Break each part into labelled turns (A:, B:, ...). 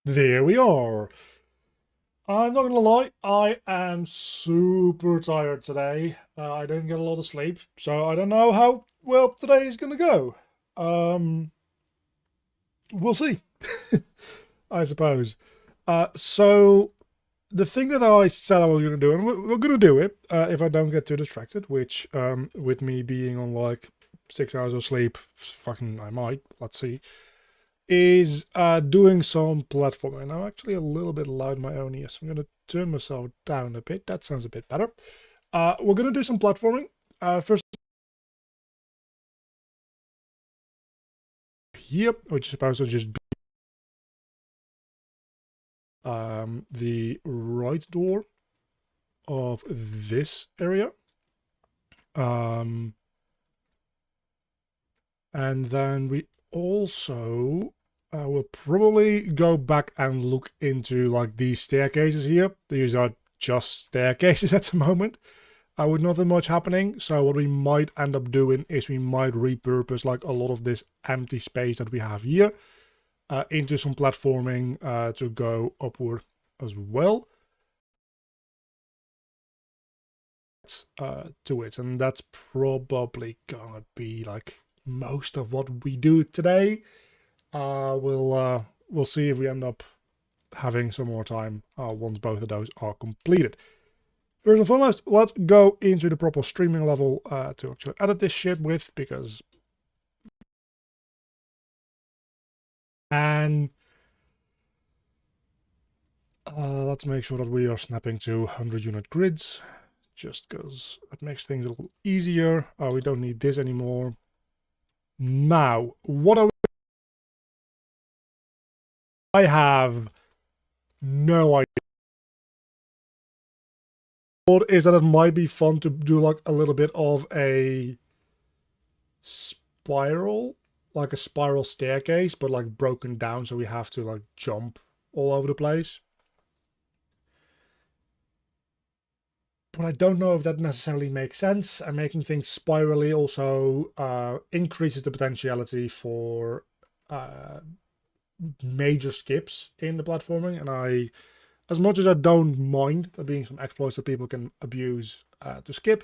A: there we are. I'm not gonna lie, I am super tired today. I didn't get a lot of sleep, so I don't know how well today is gonna go. We'll see, I suppose. So the thing that I said I was gonna do, and we're gonna do it if I don't get too distracted, which with me being on like 6 hours of sleep, fucking I might. Let's see. Is doing some platforming. I'm actually a little bit loud in my own ears, so I'm going to turn myself down a bit. That sounds a bit better. We're going to do some platforming. First, here, which is supposed to just be the right door of this area. And then we also we'll probably go back and look into like these staircases here. These are just staircases at the moment, with nothing much happening. So what we might end up doing is we might repurpose like a lot of this empty space that we have here into some platforming to go upward as well. To it, and that's probably gonna be like most of what we do today. We'll see if we end up having some more time once both of those are completed. First and foremost, let's go into the proper streaming level to actually edit this shit with, because and let's make sure that we are snapping to 100 unit grids, just because it makes things a little easier. We don't need this anymore. Now, what are we? I have no idea. What is that? It might be fun to do like a little bit of a spiral, like a spiral staircase, but like broken down, so we have to like jump all over the place. But I don't know if that necessarily makes sense. And making things spirally also increases the potentiality for major skips in the platforming. And as much as I don't mind there being some exploits that people can abuse to skip,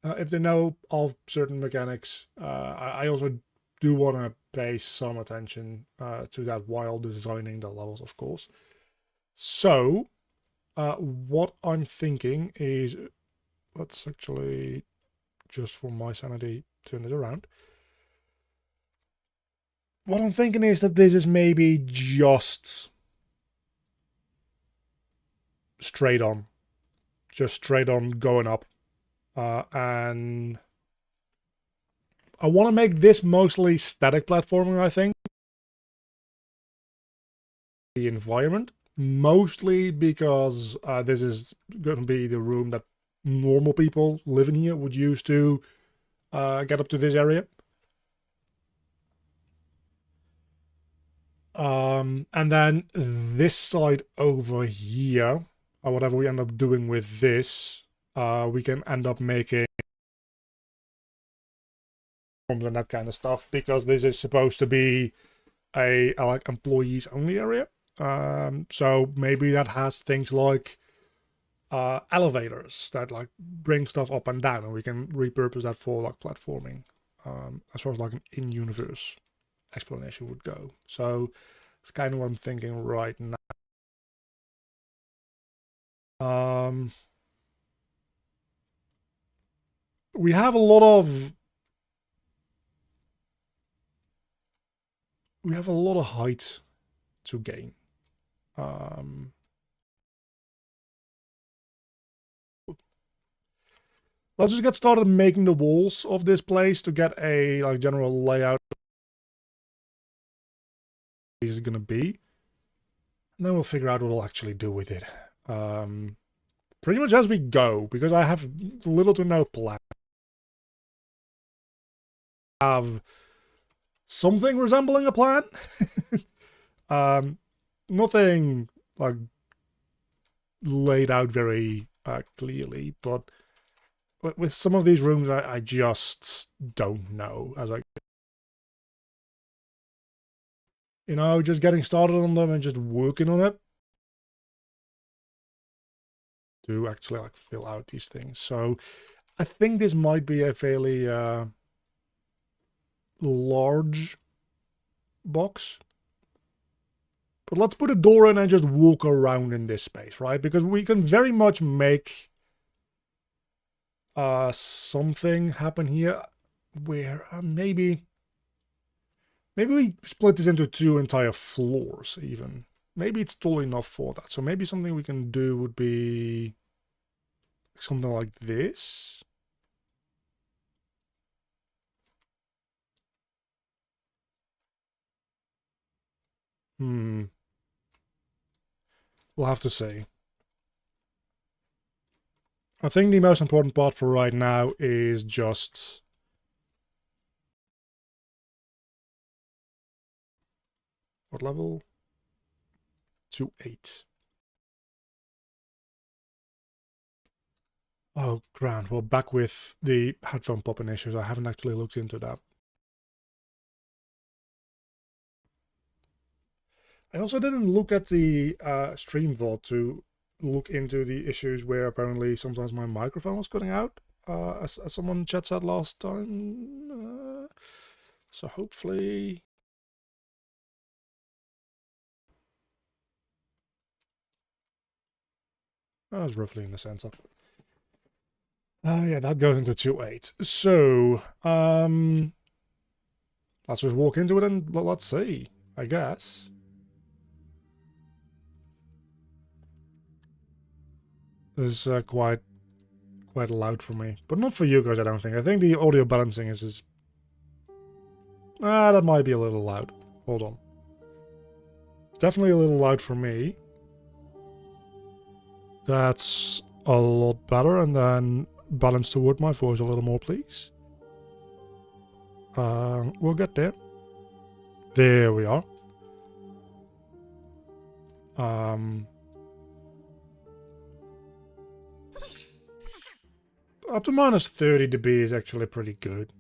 A: if they know of certain mechanics, I also do want to pay some attention to that while designing the levels, of course. So what I'm thinking is, let's actually, just for my sanity, turn it around. What I'm thinking is that this is maybe just straight on. Just straight on going up. And I want to make this mostly static platforming, I think. The environment. Mostly because this is going to be the room that normal people living here would use to get up to this area. And then this side over here, or whatever we end up doing with this, we can end up making and that kind of stuff, because this is supposed to be a like employees only area. So maybe that has things like elevators that like bring stuff up and down, and we can repurpose that for like platforming, as far as like an in-universe explanation would go. So it's kind of what I'm thinking right now. We have a lot of height to gain. Let's just get started making the walls of this place to get a like general layout is going to be, and then we'll figure out what we'll actually do with it pretty much as we go, because I have little to no plan. I have something resembling a plan. Nothing like laid out very clearly, but with some of these rooms I just don't know as I you know, just getting started on them and just working on it to actually like fill out these things. So I think this might be a fairly large box. But let's put a door in and just walk around in this space, right? Because we can very much make something happen here where maybe we split this into 2 entire floors even. Maybe it's tall enough for that. So maybe something we can do would be something like this. We'll have to see. I think the most important part for right now is just what level? To 8. Oh, grand. Well, back with the headphone popping issues. I haven't actually looked into that. I also didn't look at the stream vault to look into the issues where apparently sometimes my microphone was cutting out, as someone chat said last time. So hopefully... That was roughly in the center. Yeah, that goes into 2.8. So, let's just walk into it and let's see, I guess. This is quite loud for me, but not for you guys, I don't think. I think the audio balancing is that might be a little loud. Hold on. It's definitely a little loud for me. That's a lot better, and then balance toward my voice a little more, please. We'll get there. There we are. Up to minus 30 dB is actually pretty good.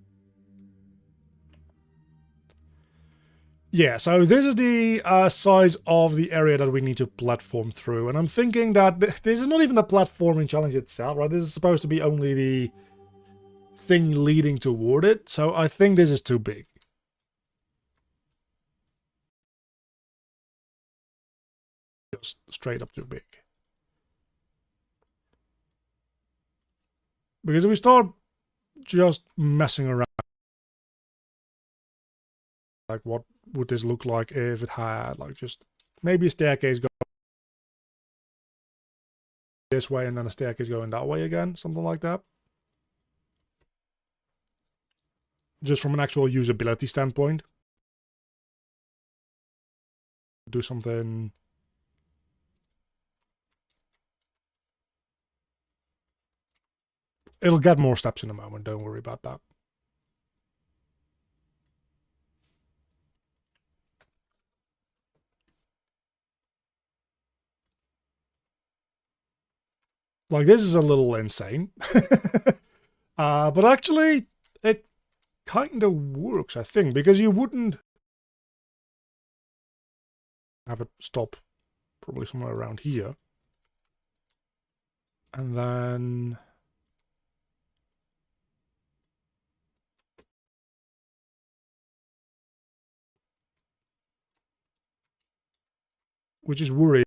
A: Yeah, so this is the size of the area that we need to platform through. And I'm thinking that this is not even the platforming challenge itself, right? This is supposed to be only the thing leading toward it. So I think this is too big. Just straight up too big. Because if we start just messing around, like what would this look like if it had like just maybe a staircase going this way and then a staircase going that way again, something like that. Just from an actual usability standpoint. Do something. It'll get more steps in a moment, don't worry about that. Like, this is a little insane. But actually, it kind of works, I think, because you wouldn't have it stop probably somewhere around here. And then... which is worrying.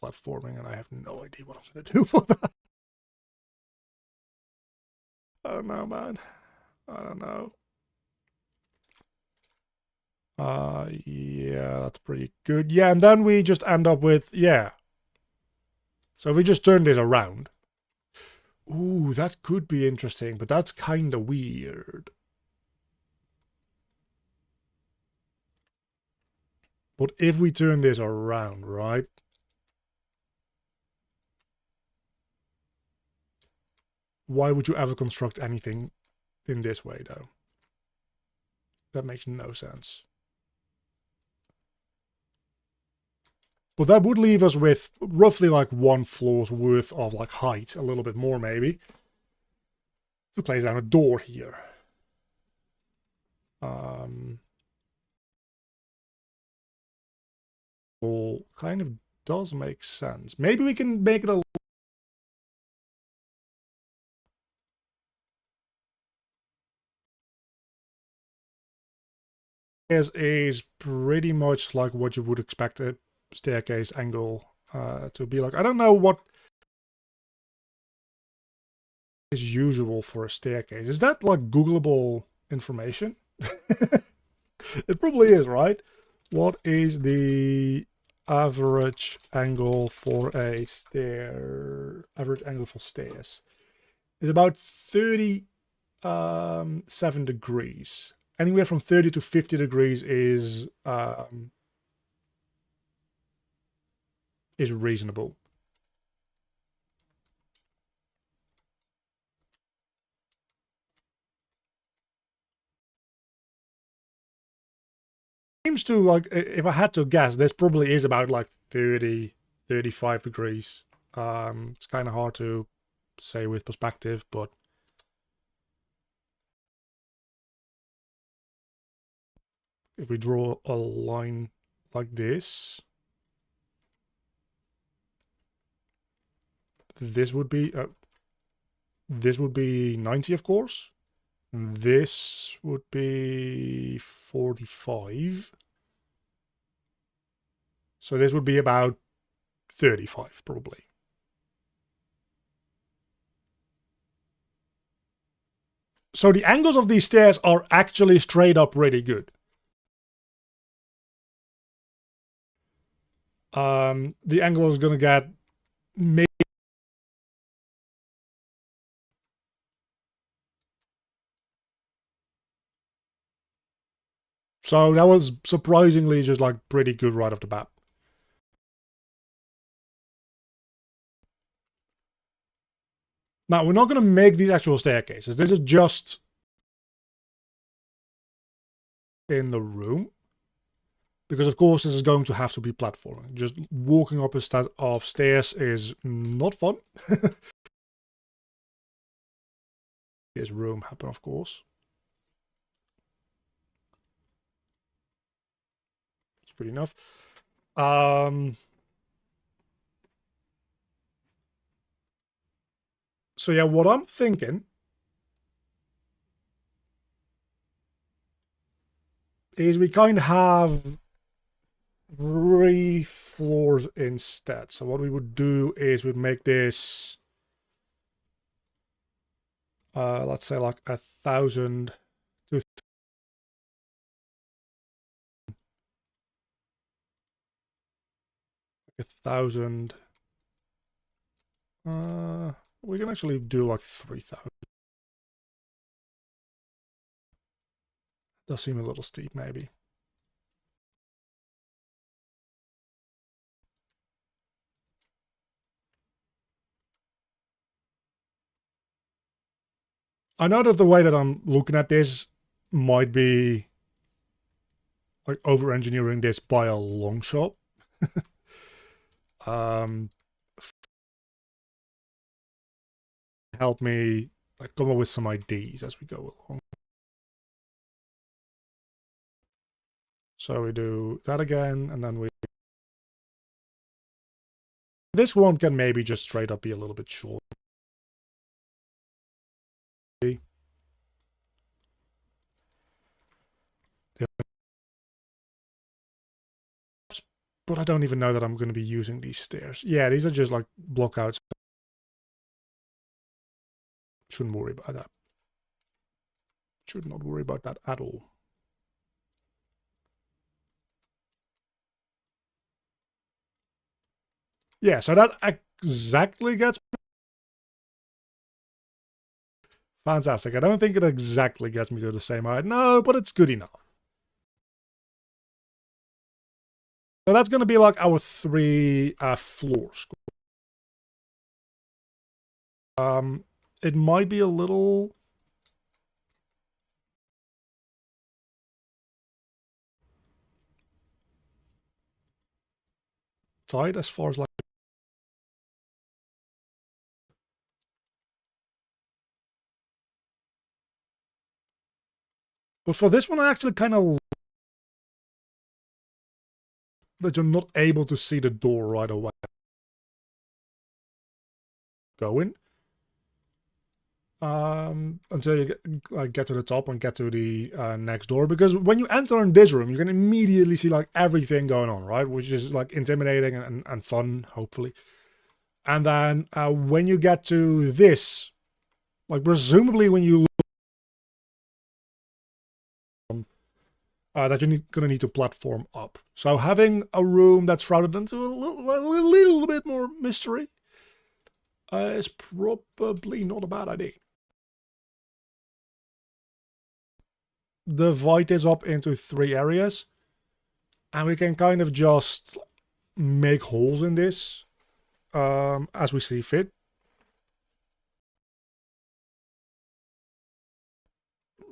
A: Platforming, and I have no idea what I'm going to do for that. I don't know, man. I don't know. Yeah, that's pretty good. Yeah, and then we just end up with, yeah. So if we just turn this around. Ooh, that could be interesting, but that's kind of weird. But if we turn this around, right? Why would you ever construct anything in this way, though? That makes no sense. But that would leave us with roughly like 1 floor's worth of like height, a little bit more maybe, to place down a door here. Well, kind of does make sense. Maybe we can make it a is pretty much like what you would expect a staircase angle to be like. I don't know what is usual for a staircase. Is that like Googleable information? It probably is, right? What is the average angle for a stair? Average angle for stairs is about 37 degrees. Anywhere from 30 to 50 degrees is reasonable. Seems to, like, if I had to guess, this probably is about like 30, 35 degrees. It's kind of hard to say with perspective, but if we draw a line like this, this would be 90, of course. This would be 45. So this would be about 35, probably. So the angles of these stairs are actually straight up really good. The angle is going to get maybe. So that was surprisingly just like pretty good right off the bat. Now, we're not going to make these actual staircases. This is just in the room. Because, of course, this is going to have to be platforming. Just walking up a set of stairs is not fun. There's room happen, of course. It's good enough. So yeah, what I'm thinking is we kind of have 3 floors instead. So what we would do is we'd make this, let's say like 1,000 to 1,000. We can actually do like 3,000. Does seem a little steep, maybe. I know that the way that I'm looking at this might be like over engineering this by a long shot. Help me like come up with some ideas as we go along. So we do that again, and then this one can maybe just straight up be a little bit short. But I don't even know that I'm going to be using these stairs. Yeah, these are just like blockouts. Shouldn't worry about that. Should not worry about that at all. Yeah, so that exactly gets fantastic. I don't think it exactly gets me to the same height. No, but it's good enough. So that's going to be like our 3 floors. It might be a little tight as far as like. But for this one, I actually kind of that you're not able to see the door right away. Go in. Until you get to the top and get to the next door, because when you enter in this room you can immediately see like everything going on, right, which is like intimidating and fun, hopefully. And then when you get to this, like presumably when you that you're gonna need to platform up, so having a room that's shrouded into a little bit more mystery is probably not a bad idea. Divide this up into 3 areas, and we can kind of just make holes in this as we see fit.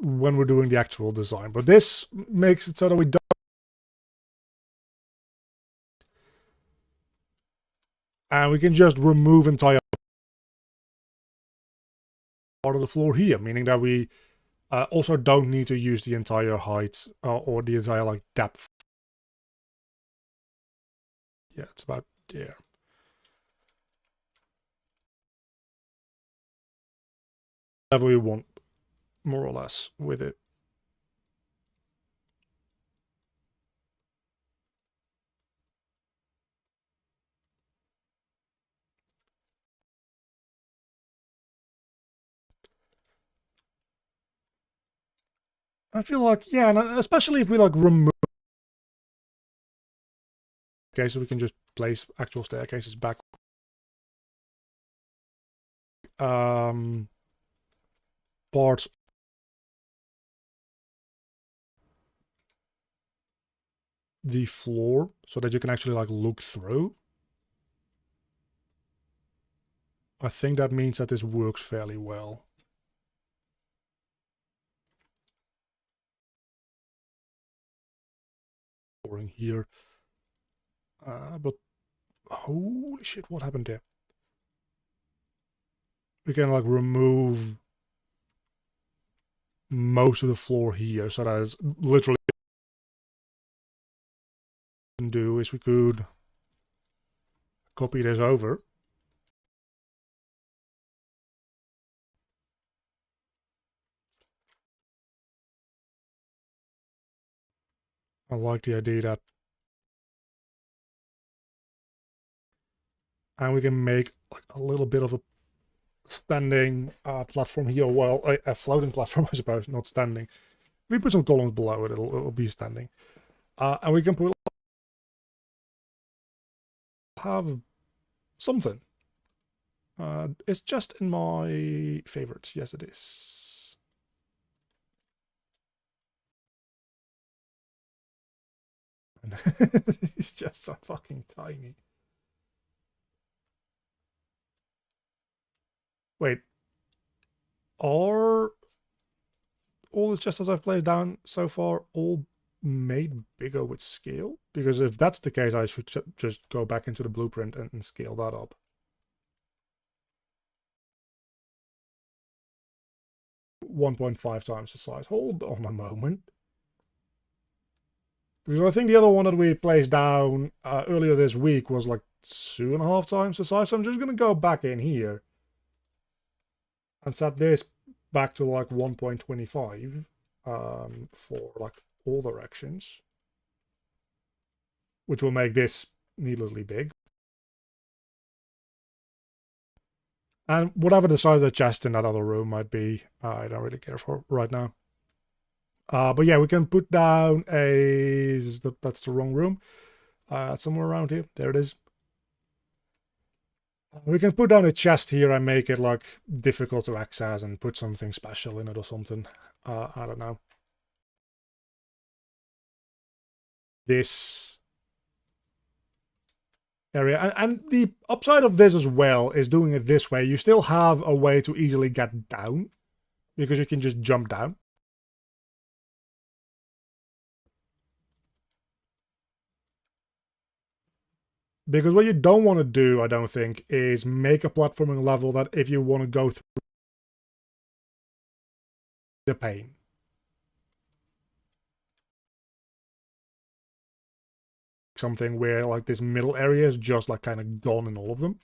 A: When we're doing the actual design, but this makes it so that we don't. And we can just remove entire part of the floor here, meaning that we also don't need to use the entire height or the entire like depth. Yeah, it's about there. Whatever we want, more or less, with it. I feel like, yeah, and especially if we like remove. Okay, so we can just place actual staircases back. Parts. The floor so that you can actually like look through. I think that means that this works fairly well. Here, but holy shit, what happened there? We can like remove most of the floor here, so that is literally what we can do is we could copy this over. I like the idea that, and we can make like a little bit of a standing platform here. Well, a floating platform, I suppose, not standing. If we put some columns below it, it'll be standing. And we can put have something. It's just in my favorites. Yes, it is. It's just so fucking tiny. Wait. Are all the chests I've placed down so far all made bigger with scale? Because if that's the case, I should just go back into the blueprint and scale that up. 1.5 times the size. Hold on a moment. Because I think the other one that we placed down earlier this week was like 2.5 times the size. So I'm just going to go back in here and set this back to like 1.25 for like all directions, which will make this needlessly big. And whatever the size of the chest in that other room might be, I don't really care for right now. But yeah, we can put down a... That's the wrong room. Somewhere around here. There it is. We can put down a chest here and make it like difficult to access and put something special in it or something. I don't know. This area. And the upside of this as well is doing it this way. You still have a way to easily get down because you can just jump down. Because what you don't want to do, I don't think, is make a platforming level that if you want to go through the pain. something where like this middle area is just like kind of gone in all of them.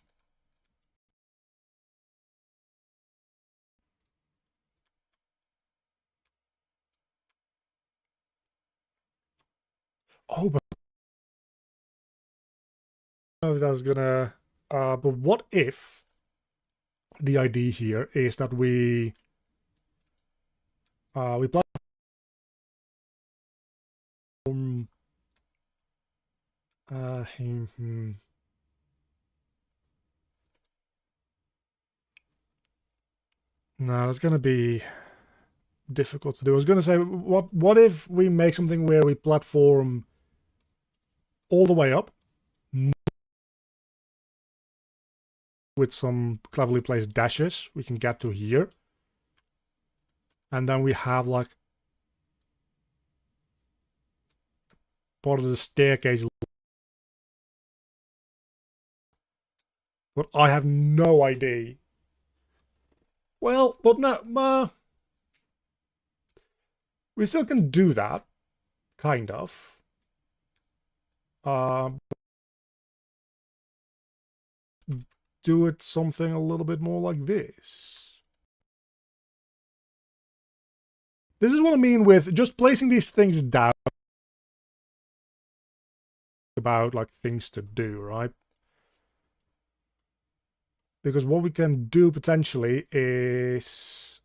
A: Oh, but oh, that's gonna. But what if the idea here is that we platform. No, that's gonna be difficult to do. I was gonna say, what if we make something where we platform all the way up with some cleverly placed dashes? We can get to here, and then we have like part of the staircase. But I have no idea. Well, but no, we still can do that, kind of. Do it something a little bit more like this. This is what I mean with just placing these things down. About like things to do, right? Because what we can do potentially is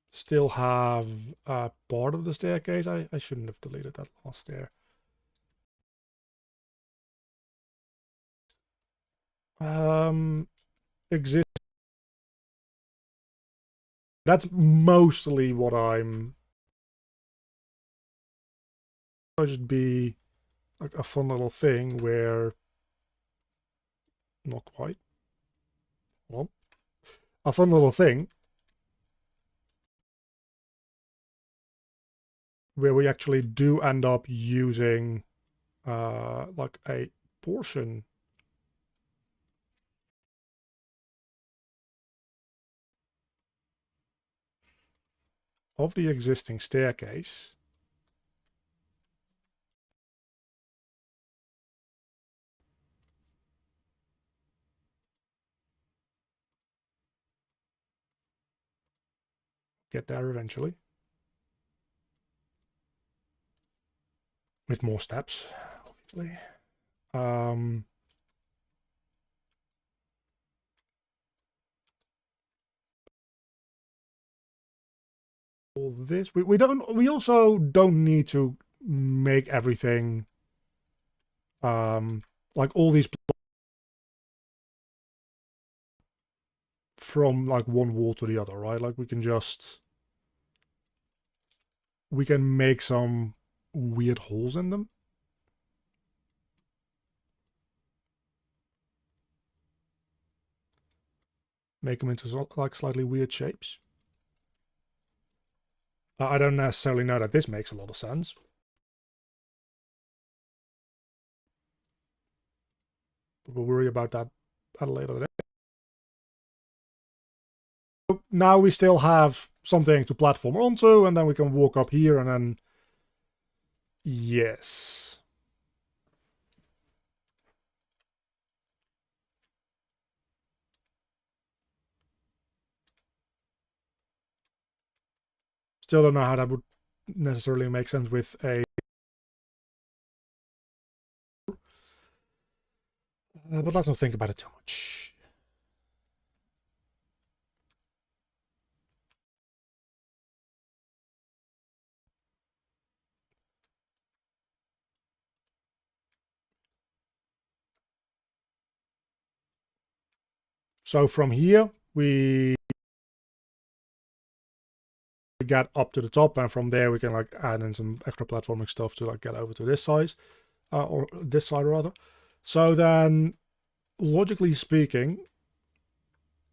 A: still have part of the staircase. I shouldn't have deleted that last stair. Exist. That's mostly what I'm. It'll just be like a fun little thing where. Not quite. Well, a fun little thing where we actually do end up using like a portion of the existing staircase get there eventually with more steps, obviously. All this we also don't need to make everything like all these from like one wall to the other, right? Like we can make some weird holes in them. Make them into like slightly weird shapes. I don't necessarily know that this makes a lot of sense. But we'll worry about that at a later date. So now we still have something to platform onto, and then we can walk up here and then... Yes. Still don't know how that would necessarily make sense with a... but let's not think about it too much. So from here, we get up to the top, and from there we can like add in some extra platforming stuff to like get over to this size, or this side rather. So then, logically speaking,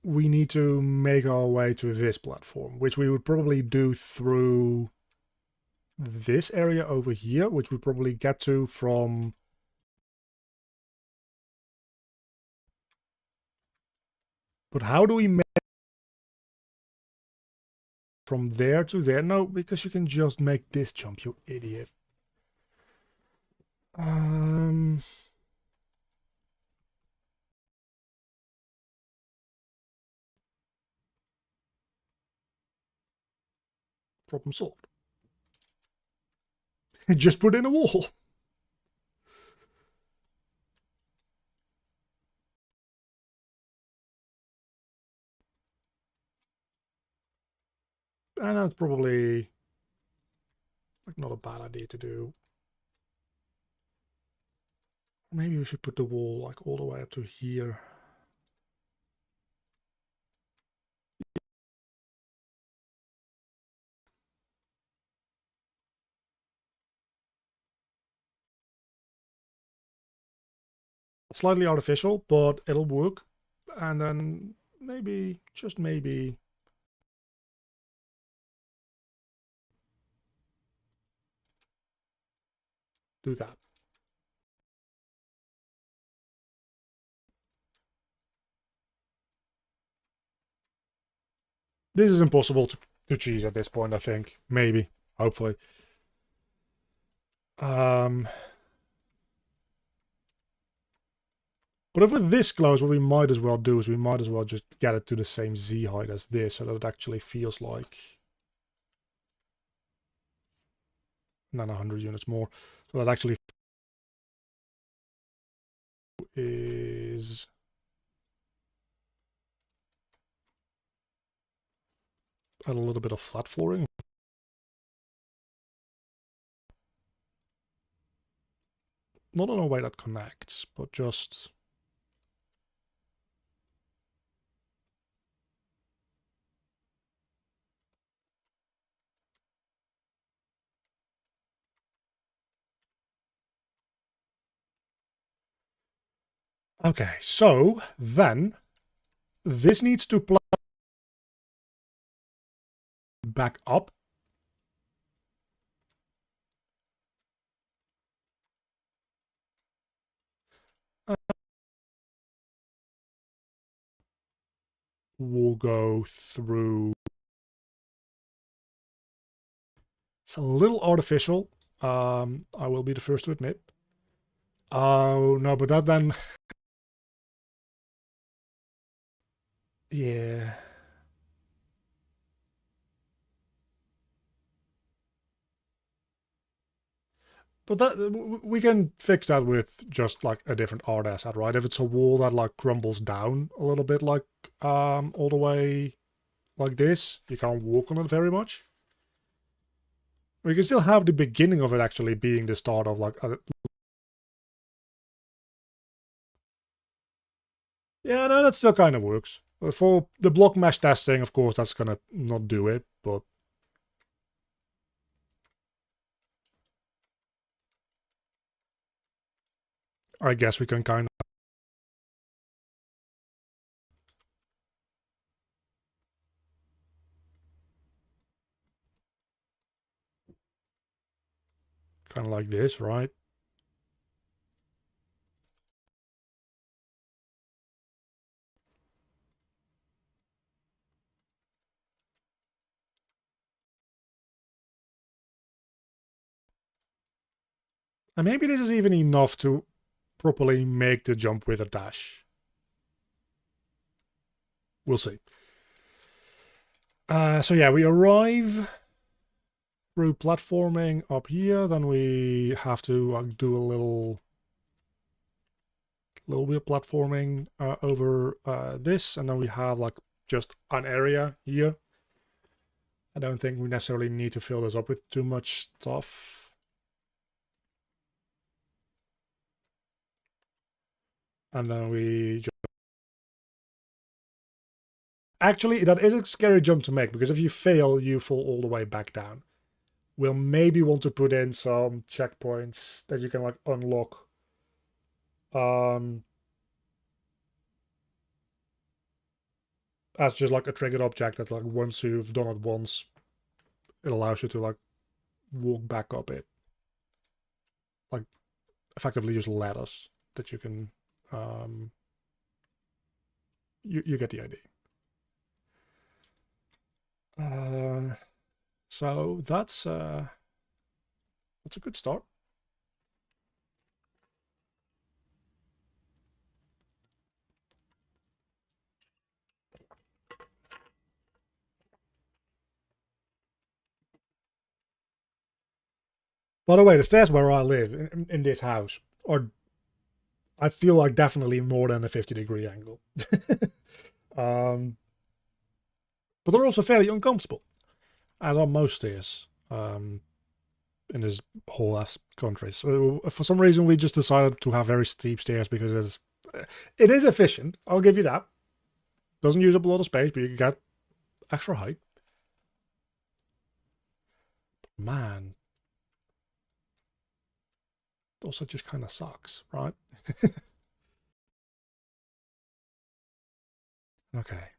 A: we need to make our way to this platform, which we would probably do through this area over here, which we probably get to from But how do we make from there to there? No, because you can just make this jump, you idiot. Problem solved. Just put in a wall. And that's probably like not a bad idea to do. Maybe we should put the wall like all the way up to here. Slightly artificial, but it'll work. And then maybe, just maybe, do that. This is impossible to cheese at this point, I think. Maybe, hopefully. But if we're this close, what we might as well do is we might as well just get it to the same Z height as this, so that it actually feels like... Not 100 units more. So that actually is... Add a little bit of flat flooring. Not in a way that connects, but just... Okay, so then this needs to plug back up. We'll go through. It's a little artificial. I will be the first to admit. Oh no, but that then. Yeah. But that we can fix that with just like a different art asset, right? If it's a wall that like crumbles down a little bit, like all the way like this, you can't walk on it very much. We can still have the beginning of it actually being the start of like yeah, no, that still kind of works. For the block mesh testing, of course, that's gonna not do it, but I guess we can kind of like this, right? And maybe this is even enough to properly make the jump with a dash. We'll see. So yeah, we arrive through platforming up here, then we have to do a little bit of platforming over this, and then we have like just an area here. I don't think we necessarily need to fill this up with too much stuff. And then we just... Actually, that is a scary jump to make, because if you fail, you fall all the way back down. We'll maybe want to put in some checkpoints that you can like unlock. As just like a triggered object that like once you've done it once, it allows you to like walk back up it. Like effectively just ladders that you can you get the idea. So that's a good start. By the way, the stairs where I live in this house are, I feel like, definitely more than a 50-degree angle. But they're also fairly uncomfortable, as are most stairs in this whole ass country. So for some reason, we just decided to have very steep stairs because it is efficient. I'll give you that. Doesn't use up a lot of space, but you get extra height. Man, also just kind of sucks, right? Okay.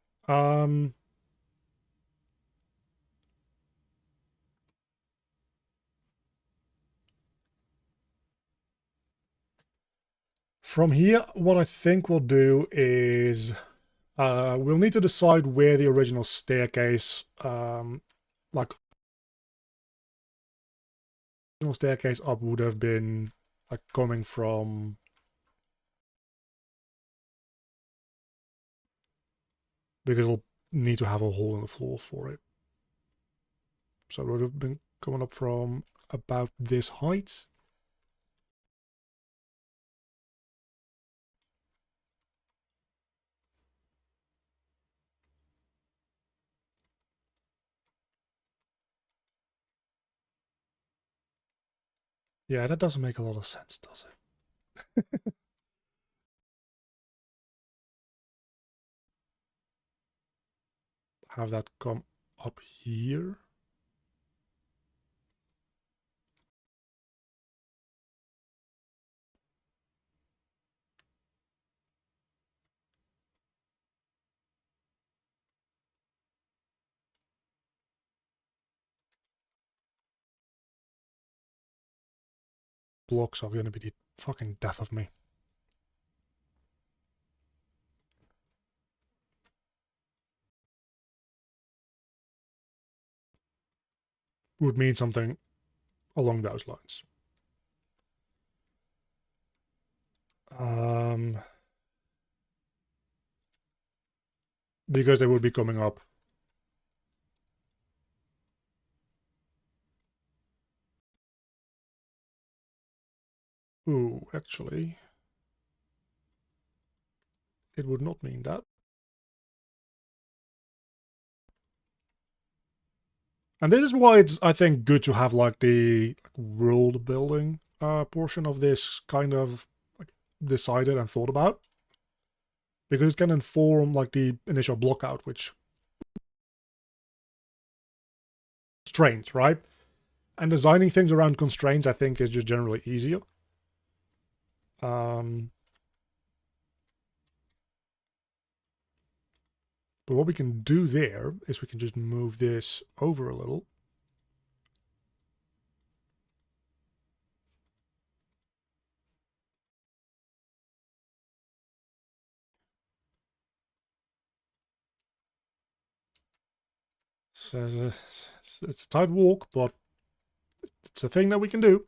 A: From here, what I think we'll do is we'll need to decide where the original staircase, like original staircase up would have been, like coming from. Because it'll need to have a hole in the floor for it. So it would have been coming up from about this height. Yeah, that doesn't make a lot of sense, does it? Have that come up here. Blocks are going to be the fucking death of me. Would mean something along those lines. Because they would be coming up. Ooh, actually, it would not mean that. And this is why it's, I think, good to have like the world building portion of this kind of like decided and thought about, because it can inform like the initial block out, which constraints, right? And designing things around constraints, I think, is just generally easier. But what we can do there is we can just move this over a little. So it's a tight walk, but it's a thing that we can do.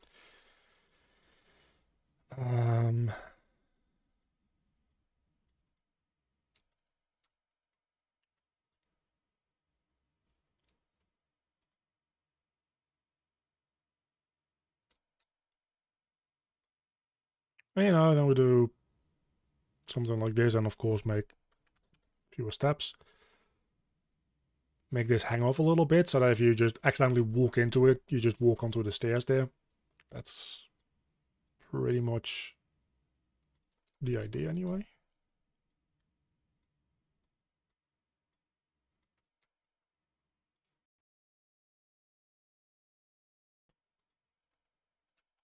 A: You know, then we do something like this, and of course make fewer steps. Make this hang off a little bit so that if you just accidentally walk into it, you just walk onto the stairs there. That's pretty much the idea anyway.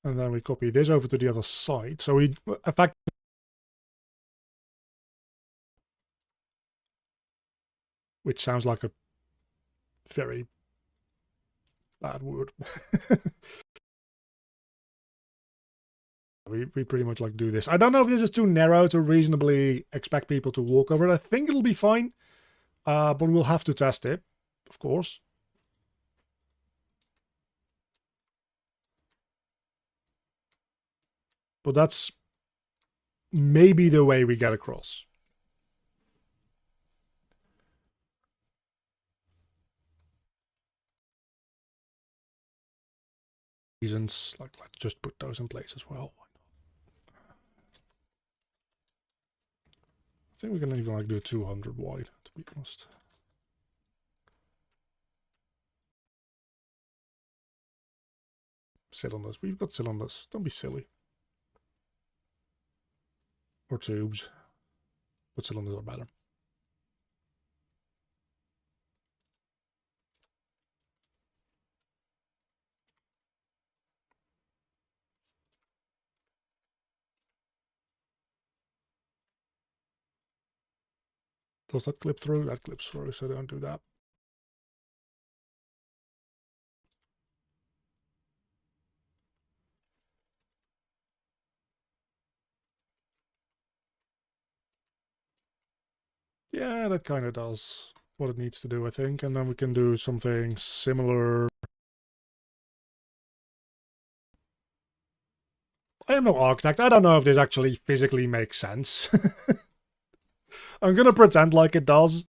A: And then we copy this over to the other side. So we, in fact, which sounds like a very bad word. We pretty much like do this. I don't know if this is too narrow to reasonably expect people to walk over it. I think it'll be fine, but we'll have to test it, of course. But that's maybe the way we get across. Reasons, like, let's just put those in place as well. Why not? I think we can even like do 200 wide, to be honest. Cylinders. We've got cylinders. Don't be silly. Or tubes. But cylinders are better. Does that clip through? That clips through, so don't do that. Yeah, that kind of does what it needs to do, I think. And then we can do something similar. I am no architect. I don't know if this actually physically makes sense. I'm going to pretend like it does.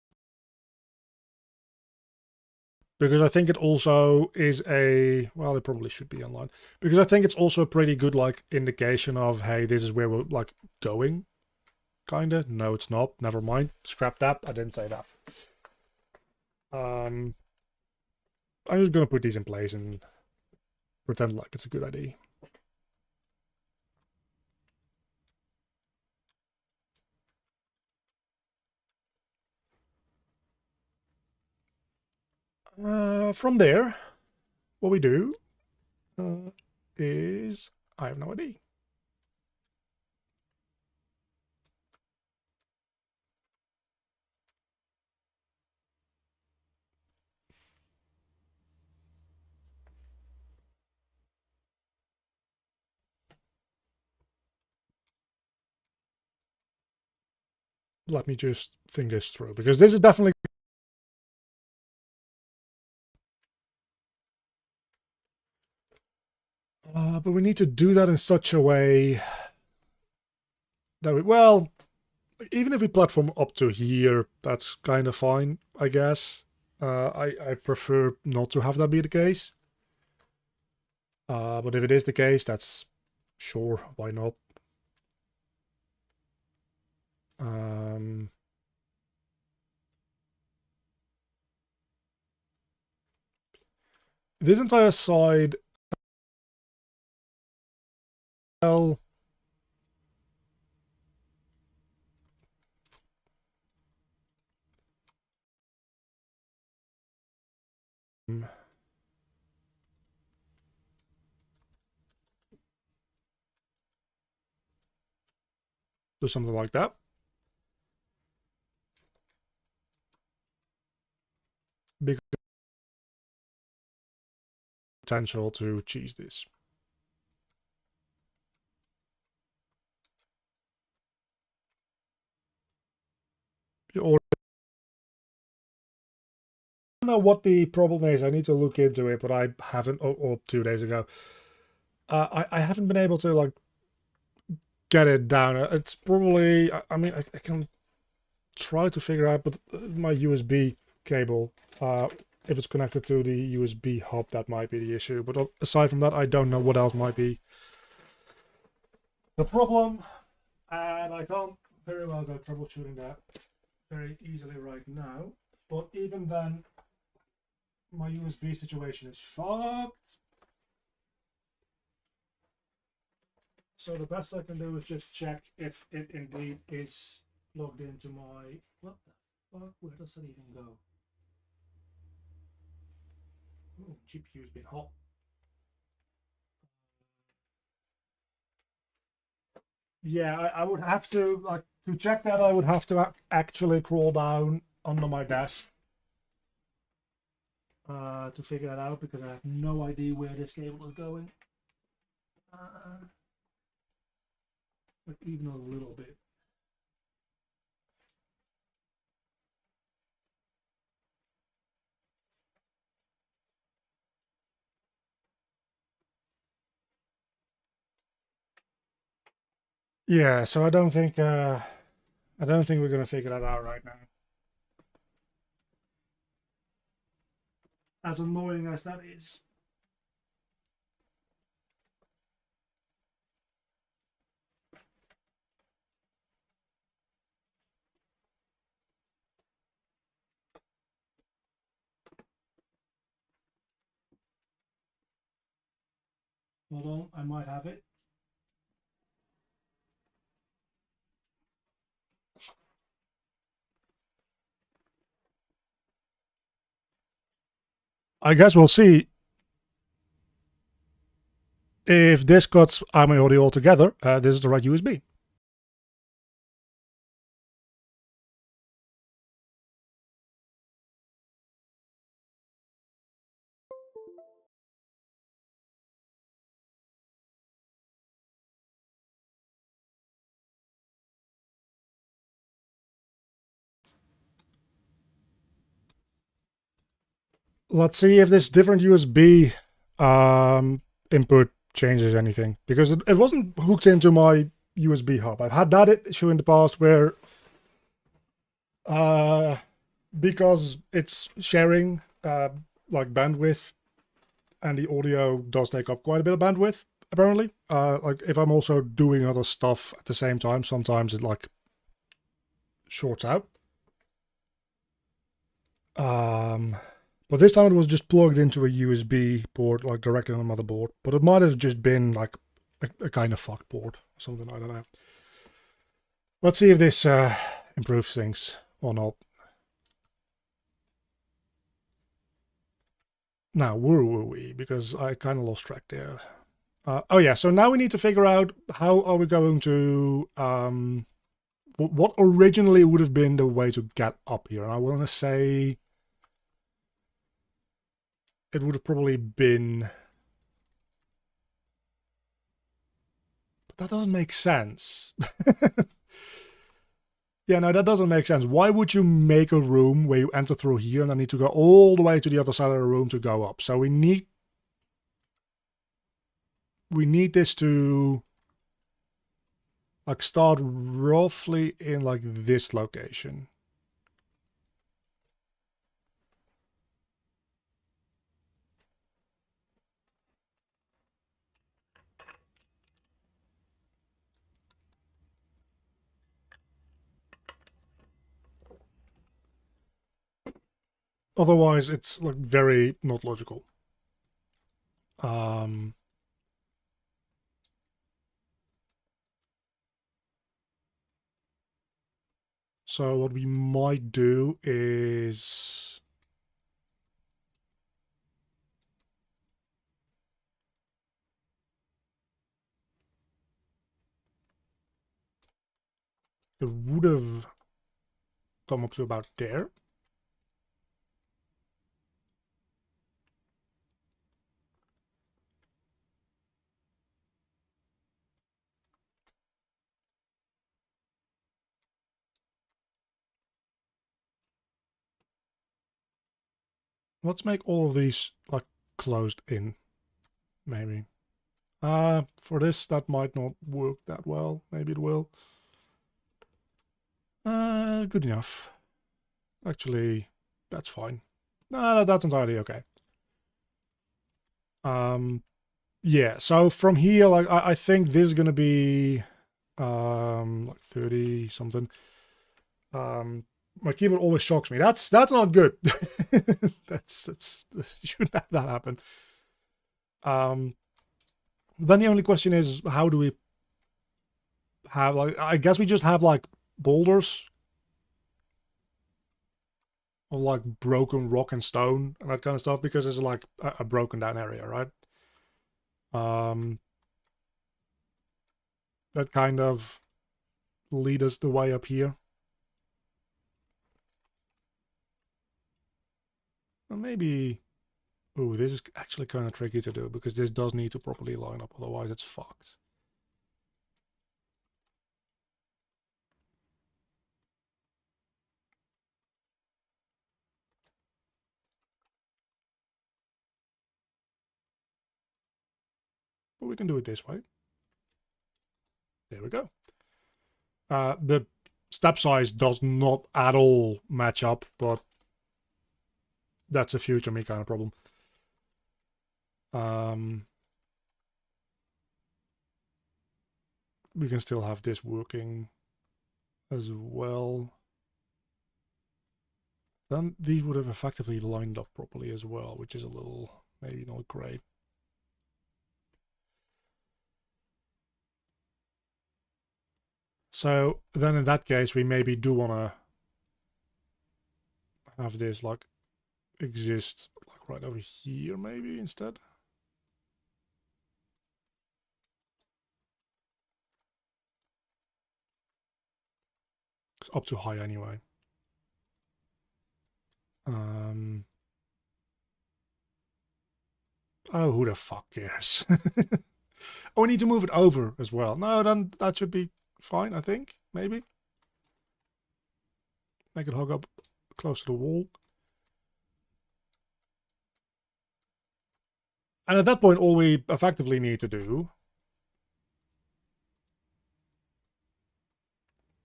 A: Because I think it also is a... Well, it probably should be online. Because I think it's also a pretty good, like, indication of, hey, this is where we're, like, going. Kinda. No, it's not. Never mind. Scrap that. I didn't say that. I'm just going to put these in place and pretend like it's a good idea. From there, what we do is... I have no idea. Let me just think this through, because this is definitely... but we need to do that in such a way that we... Well, even if we platform up to here, that's kind of fine, I guess. I prefer not to have that be the case. But if it is the case, that's... Sure, why not? This entire side... Well... Do something like that. Big potential to cheese this. Or I don't know what the problem is. I need to look into it, but I haven't. Or 2 days ago, I haven't been able to like get it down. It's probably. I mean, I can try to figure out, but my USB cable, if it's connected to the USB hub, that might be the issue. But aside from that, I don't know what else might be the problem, and I can't very well go troubleshooting that very easily right now. But even then, my USB situation is fucked. So the best I can do is just check if it indeed is plugged into my... What the fuck? Where does that even go? Oh, GPU's been hot. Yeah, I would have to, like, to check that, I would have to actually crawl down under my desk to figure that out, because I have no idea where this cable is going. like even a little bit. Yeah, so I don't think we're gonna figure that out right now. As annoying as that is. Hold on, I might have it. I guess we'll see if this cuts my audio altogether. This is the right USB. Let's see if this different USB input changes anything, because it wasn't hooked into my USB hub. I've had that issue in the past where because it's sharing like bandwidth, and the audio does take up quite a bit of bandwidth apparently. Like if I'm also doing other stuff at the same time, sometimes it like shorts out. But this time it was just plugged into a USB port, like directly on the motherboard. But it might have just been like a kind of fucked port or something, I don't know. Let's see if this improves things or not. Now, where were we? Because I kind of lost track there. Oh yeah, so now we need to figure out how are we going to... what originally would have been the way to get up here. And I want to say... it would have probably been... but that doesn't make sense. Yeah, no, that doesn't make sense. Why would you make a room where you enter through here and then need to go all the way to the other side of the room to go up? So we need this to like start roughly in like this location. Otherwise, it's like very not logical. So what we might do is... it would have come up to about there. Let's make all of these like closed in, maybe. For this, that might not work that well. Maybe it will. Good enough. Actually, that's fine. No, that's entirely okay. Yeah, so from here, like, I think this is gonna be, like 30 something. My keyboard always shocks me. That's not good. that's you shouldn't have that happen. Then the only question is, how do we have, like, I guess we just have like boulders of like broken rock and stone and that kind of stuff, because it's like a broken down area, right? That kind of lead us the way up here. Well, maybe... ooh, this is actually kind of tricky to do, because this does need to properly line up, otherwise it's fucked. But we can do it this way. There we go. The step size does not at all match up, but that's a future me kind of problem. We can still have this working as well. Then these would have effectively lined up properly as well, which is a little, maybe not great. So then in that case, we maybe do want to have this like exist like right over here maybe instead. It's up too high anyway. Oh, who the fuck cares? Oh, we need to move it over as well. No, then that should be fine, I think. Maybe. Make it hug up close to the wall. And at that point, all we effectively need to do,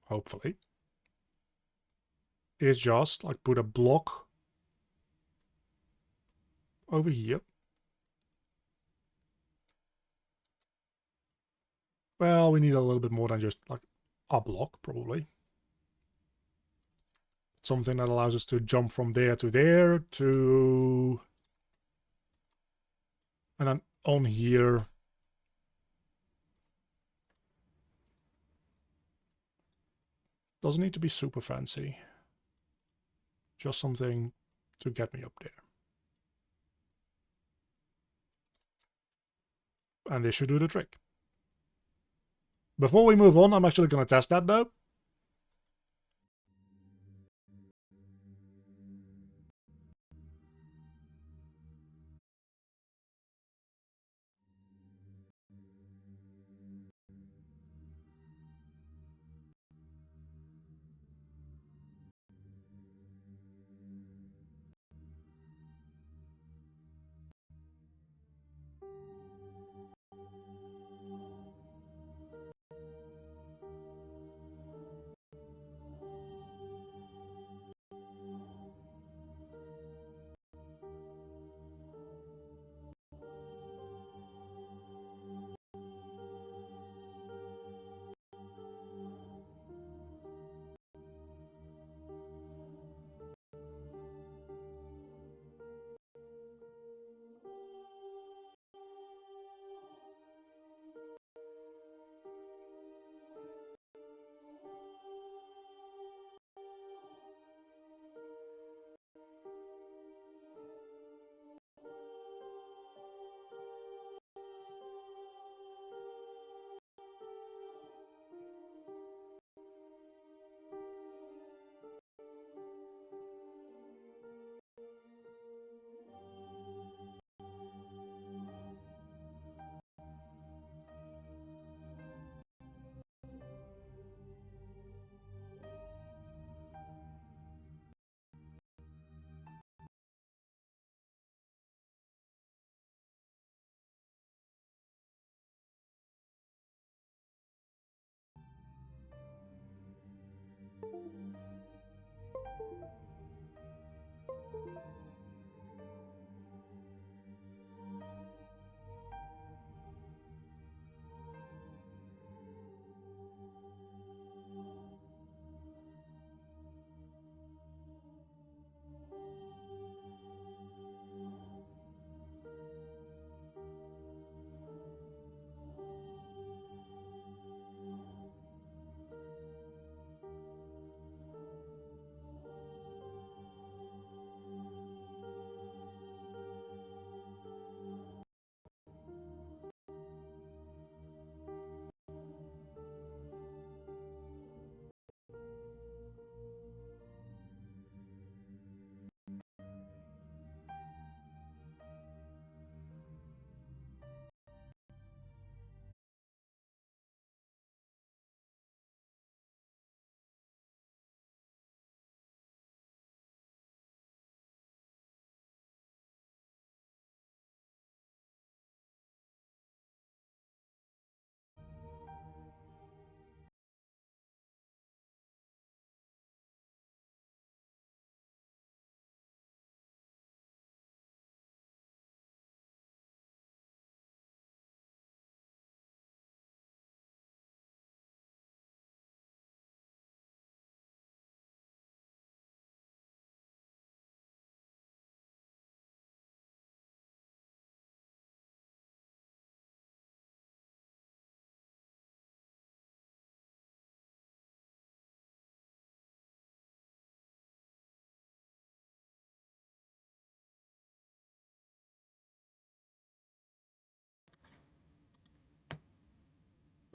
A: hopefully, is just like put a block over here. Well, we need a little bit more than just like a block, probably. Something that allows us to jump from there to there to... And then on here... Doesn't need to be super fancy. Just something to get me up there. And this should do the trick. Before we move on, I'm actually going to test that though.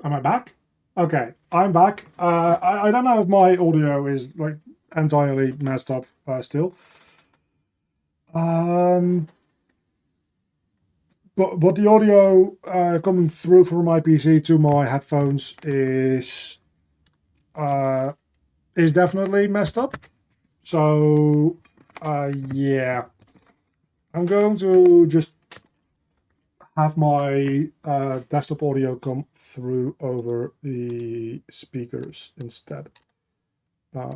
A: Am I back? Okay, I'm back. I don't know if my audio is like entirely messed up still. But the audio coming through from my PC to my headphones is definitely messed up. So yeah, I'm going to just have my desktop audio come through over the speakers instead.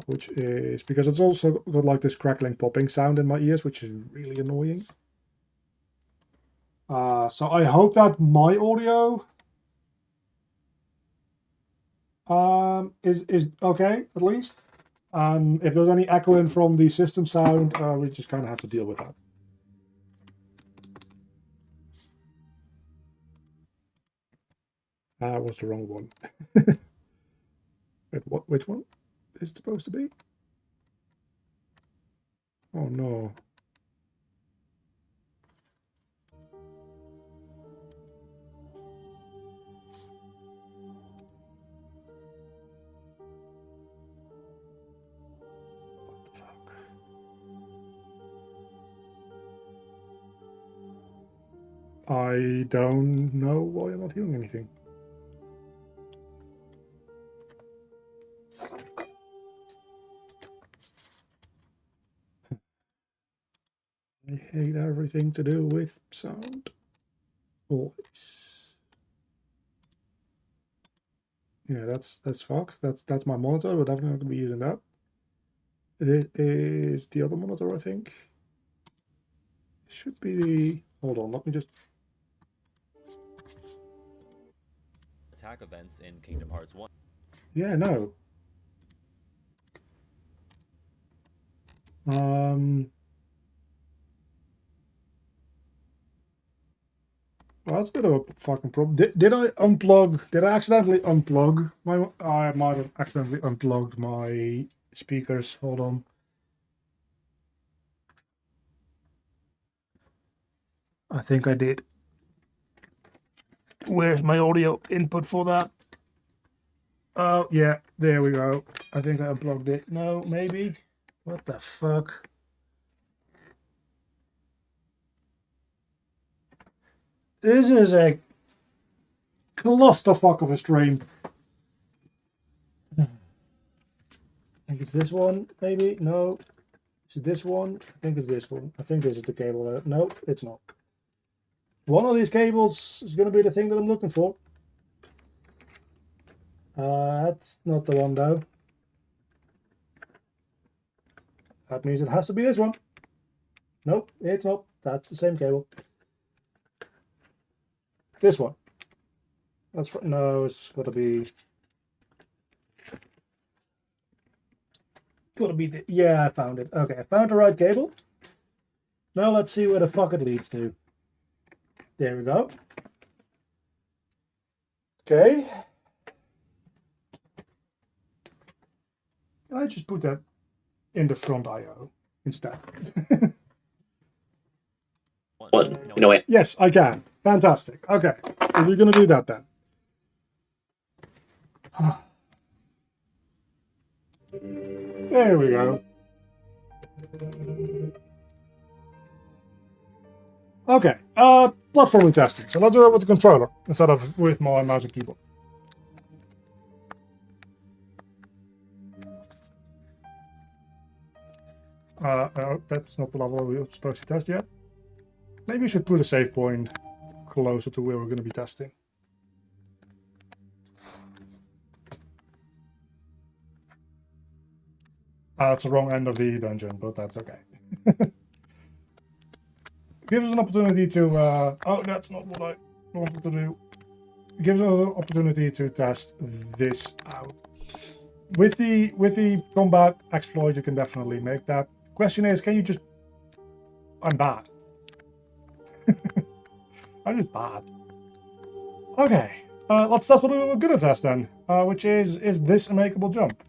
A: Which is because it's also got like this crackling popping sound in my ears, which is really annoying. So I hope that my audio is okay at least. And if there's any echoing from the system sound, we just kind of have to deal with that. Was the wrong one. Wait, what? Which one is it supposed to be? Oh no. What the fuck? I don't know why I'm not hearing anything. I hate everything to do with sound. Always. Yeah, that's fucked. That's my monitor. We're definitely not gonna be using that. It is the other monitor, I think. It should be the. Hold on, let me just.
B: Attack events in Kingdom Hearts 1.
A: Yeah, no. Well, that's a bit of a fucking problem. Did I unplug? Did I accidentally unplug my? I might have accidentally unplugged my speakers. Hold on. I think I did. Where's my audio input for that? Oh, yeah, there we go. I think I unplugged it. No, maybe. What the fuck? This is a clusterfuck of a stream. I think it's this one, maybe? No. Is it this one? I think it's this one. I think this is the cable. No, it's not. One of these cables is going to be the thing that I'm looking for. That's not the one, though. That means it has to be this one. Nope, it's not. That's the same cable. This one. That's no, it's got to be. Got to be the. Yeah, I found it. Okay, I found the right cable. Now let's see where the fuck it leads to. There we go. Okay. I just put that in the front I/O instead. Yes, I can. Fantastic. Okay, we're going to do that then. There we go. Okay, platforming testing. So let's do that with the controller instead of with my mouse and keyboard. That's not the level we were supposed to test yet. Maybe we should put a save point closer to where we're going to be testing. It's the wrong end of the dungeon, but that's okay. Gives us an opportunity to... oh, that's not what I wanted to do. Gives us an opportunity to test this out. With the combat exploit, you can definitely make that. Question is, can you just... I'm bad. I'm just bad. Okay, let's test what we're going to test then, which is this a makeable jump?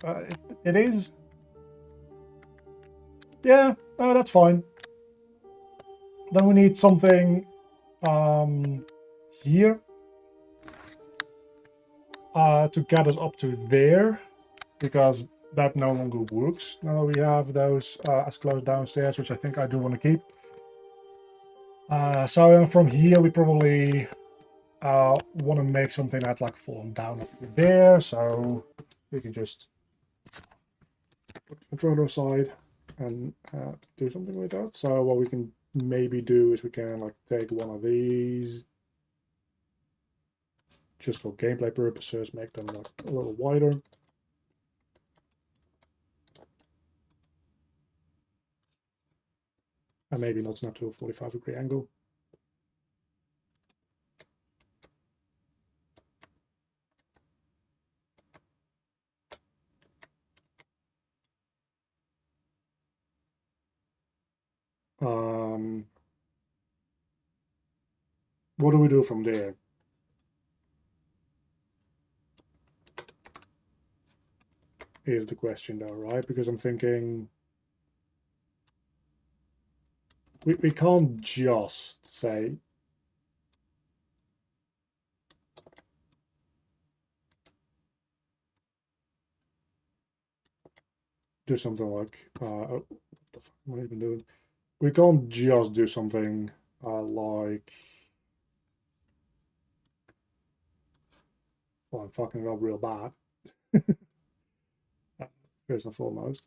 A: It is. Yeah, no, that's fine. Then we need something here. to get us up to there, because that no longer works now that we have those as close downstairs, which I think I do want to keep. So then from here we probably want to make something that's like falling down up there, so we can just put the controller aside and do something with that. So what we can maybe do is we can like take one of these, just for gameplay purposes, make them like a little wider. And maybe not snap to a 45-degree angle. What do we do from there? Is the question though, right? Because I'm thinking we can't just say do something like what the fuck am I even doing? We can't just do something like, well, I'm fucking it up real bad. First and foremost.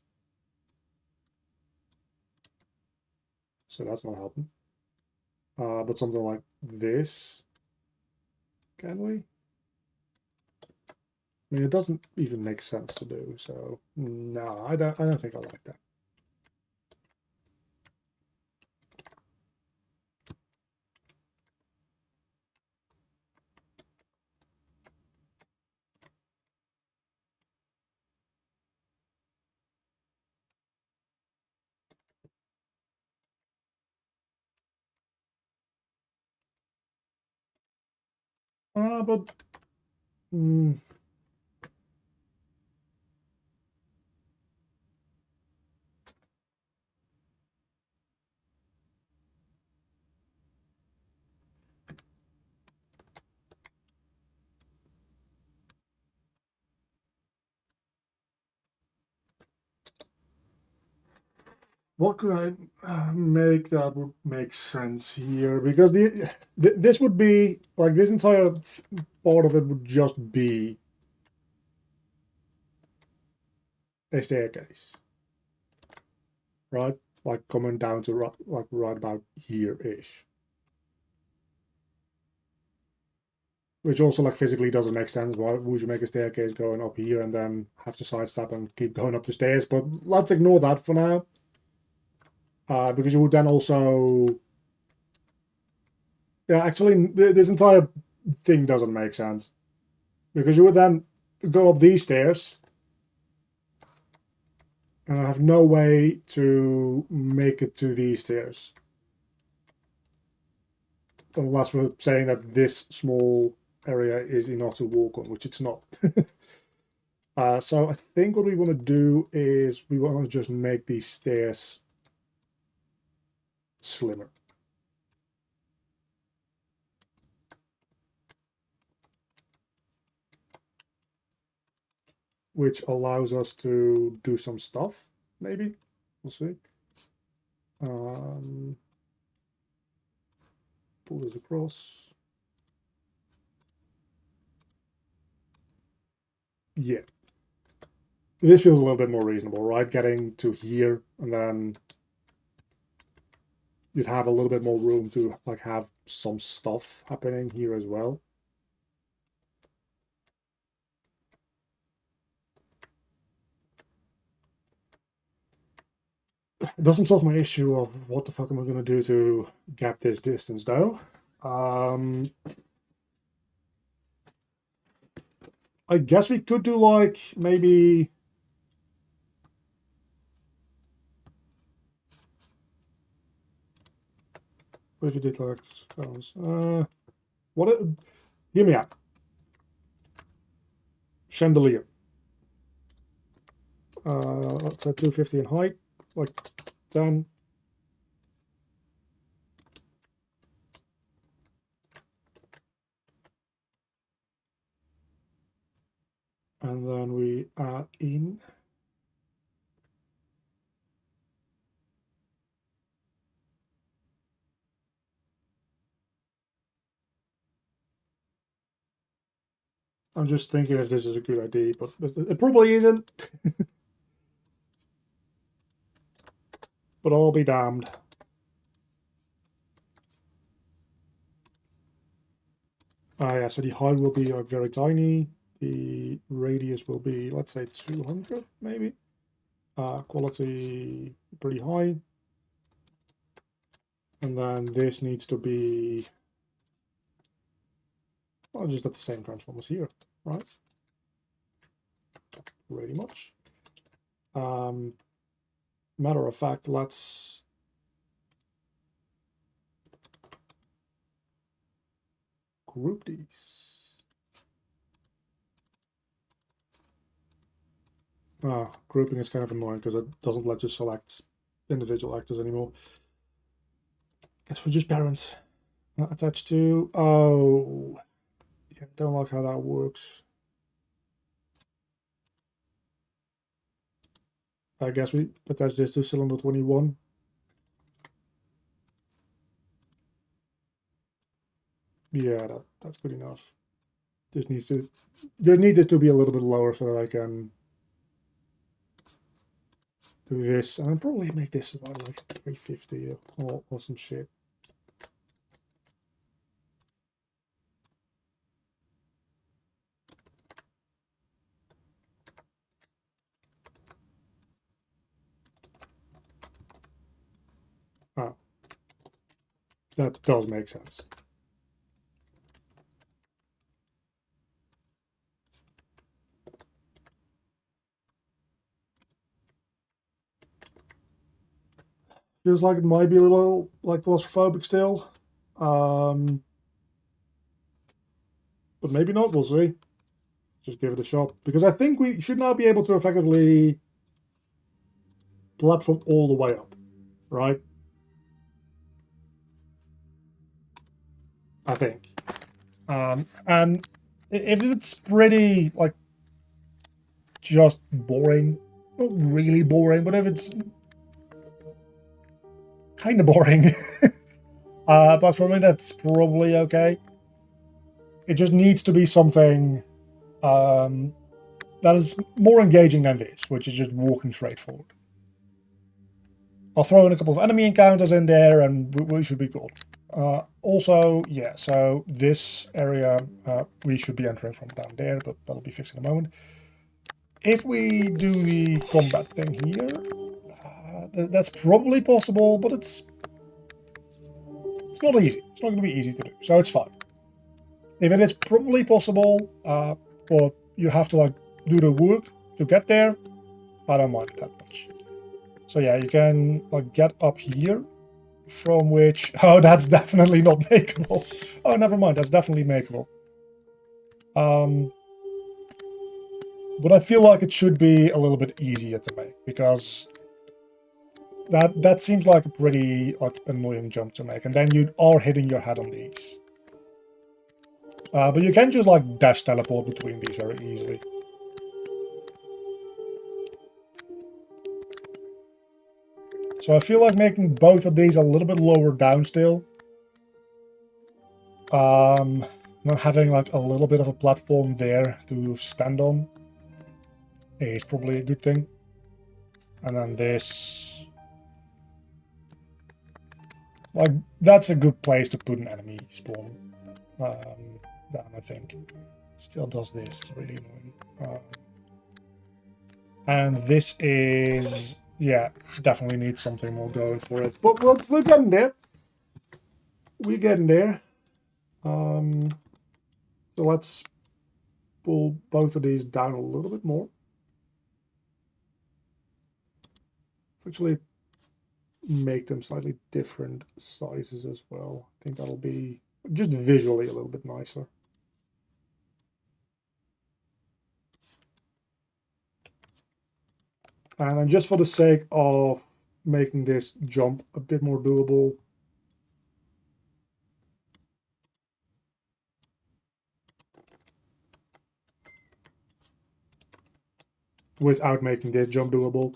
A: So that's not helping. But something like this, can we? I mean, it doesn't even make sense to do. So no, I don't think I like that. But what could I make that would make sense here? Because this would be like this entire part of it would just be a staircase, right? Like coming down to right about here-ish. Which also like physically doesn't make sense. Why would you make a staircase going up here and then have to sidestep and keep going up the stairs? But let's ignore that for now. Because you would then also... Yeah, actually, this entire thing doesn't make sense. Because you would then go up these stairs and I have no way to make it to these stairs. Unless we're saying that this small area is enough to walk on, which it's not. So I think what we want to do is we want to just make these stairs slimmer. Which allows us to do some stuff, maybe. We'll see. Pull this across. Yeah. This feels a little bit more reasonable, right? Getting to here, and then you'd have a little bit more room to like have some stuff happening here as well. It doesn't solve my issue of what the fuck am I going to do to gap this distance, though. I guess we could do like maybe... What if you did like... what? Hear me out. Chandelier. Let's say 250 in height, like 10. And then we add in I'm just thinking if this is a good idea, but it probably isn't. But I'll be damned. Yeah, so the height will be very tiny. The radius will be, let's say, 200 maybe. Quality pretty high. And then this needs to be, well, just at the same transformers here, right? Pretty much. Matter of fact, let's group these. Grouping is kind of annoying because it doesn't let you select individual actors anymore. Guess we're just parents. Not attached to. Oh, yeah, don't like how that works. I guess we attach this to cylinder 21. Yeah, that's good enough. Just need this to be a little bit lower so that I can do this, and I'll probably make this about like 350 or some shit. Ah, that does make sense. Feels like it might be a little like claustrophobic still. But maybe not, we'll see. Just give it a shot. Because I think we should now be able to effectively platform all the way up, right? I think. And if it's pretty, like, just boring, not really boring, but if it's kind of boring, platforming, that's probably okay. It just needs to be something that is more engaging than this, which is just walking straight forward. I'll throw in a couple of enemy encounters in there, and we should be good. Also, yeah, so this area, we should be entering from down there, but that'll be fixed in a moment. If we do the combat thing here, that's probably possible, but it's not easy. It's not going to be easy to do, so it's fine. If it is probably possible, but you have to like do the work to get there, I don't mind it that much. So yeah, you can like get up here, from which, oh, that's definitely not makeable. Oh, never mind, that's definitely makeable. But I feel like it should be a little bit easier to make, because that seems like a pretty like annoying jump to make, and then you are hitting your head on these. But you can just like dash teleport between these very easily. So I feel like making both of these a little bit lower down still. Not having like a little bit of a platform there to stand on is probably a good thing. And then this, like, that's a good place to put an enemy spawn. Down, I think. Still does this, it's really annoying. And this is, yeah, definitely needs something more going for it. But we're getting there. We're getting there. So let's pull both of these down a little bit more. Let's actually make them slightly different sizes as well. I think that'll be just visually a little bit nicer. And then just for the sake of making this jump a bit more doable, without making this jump doable.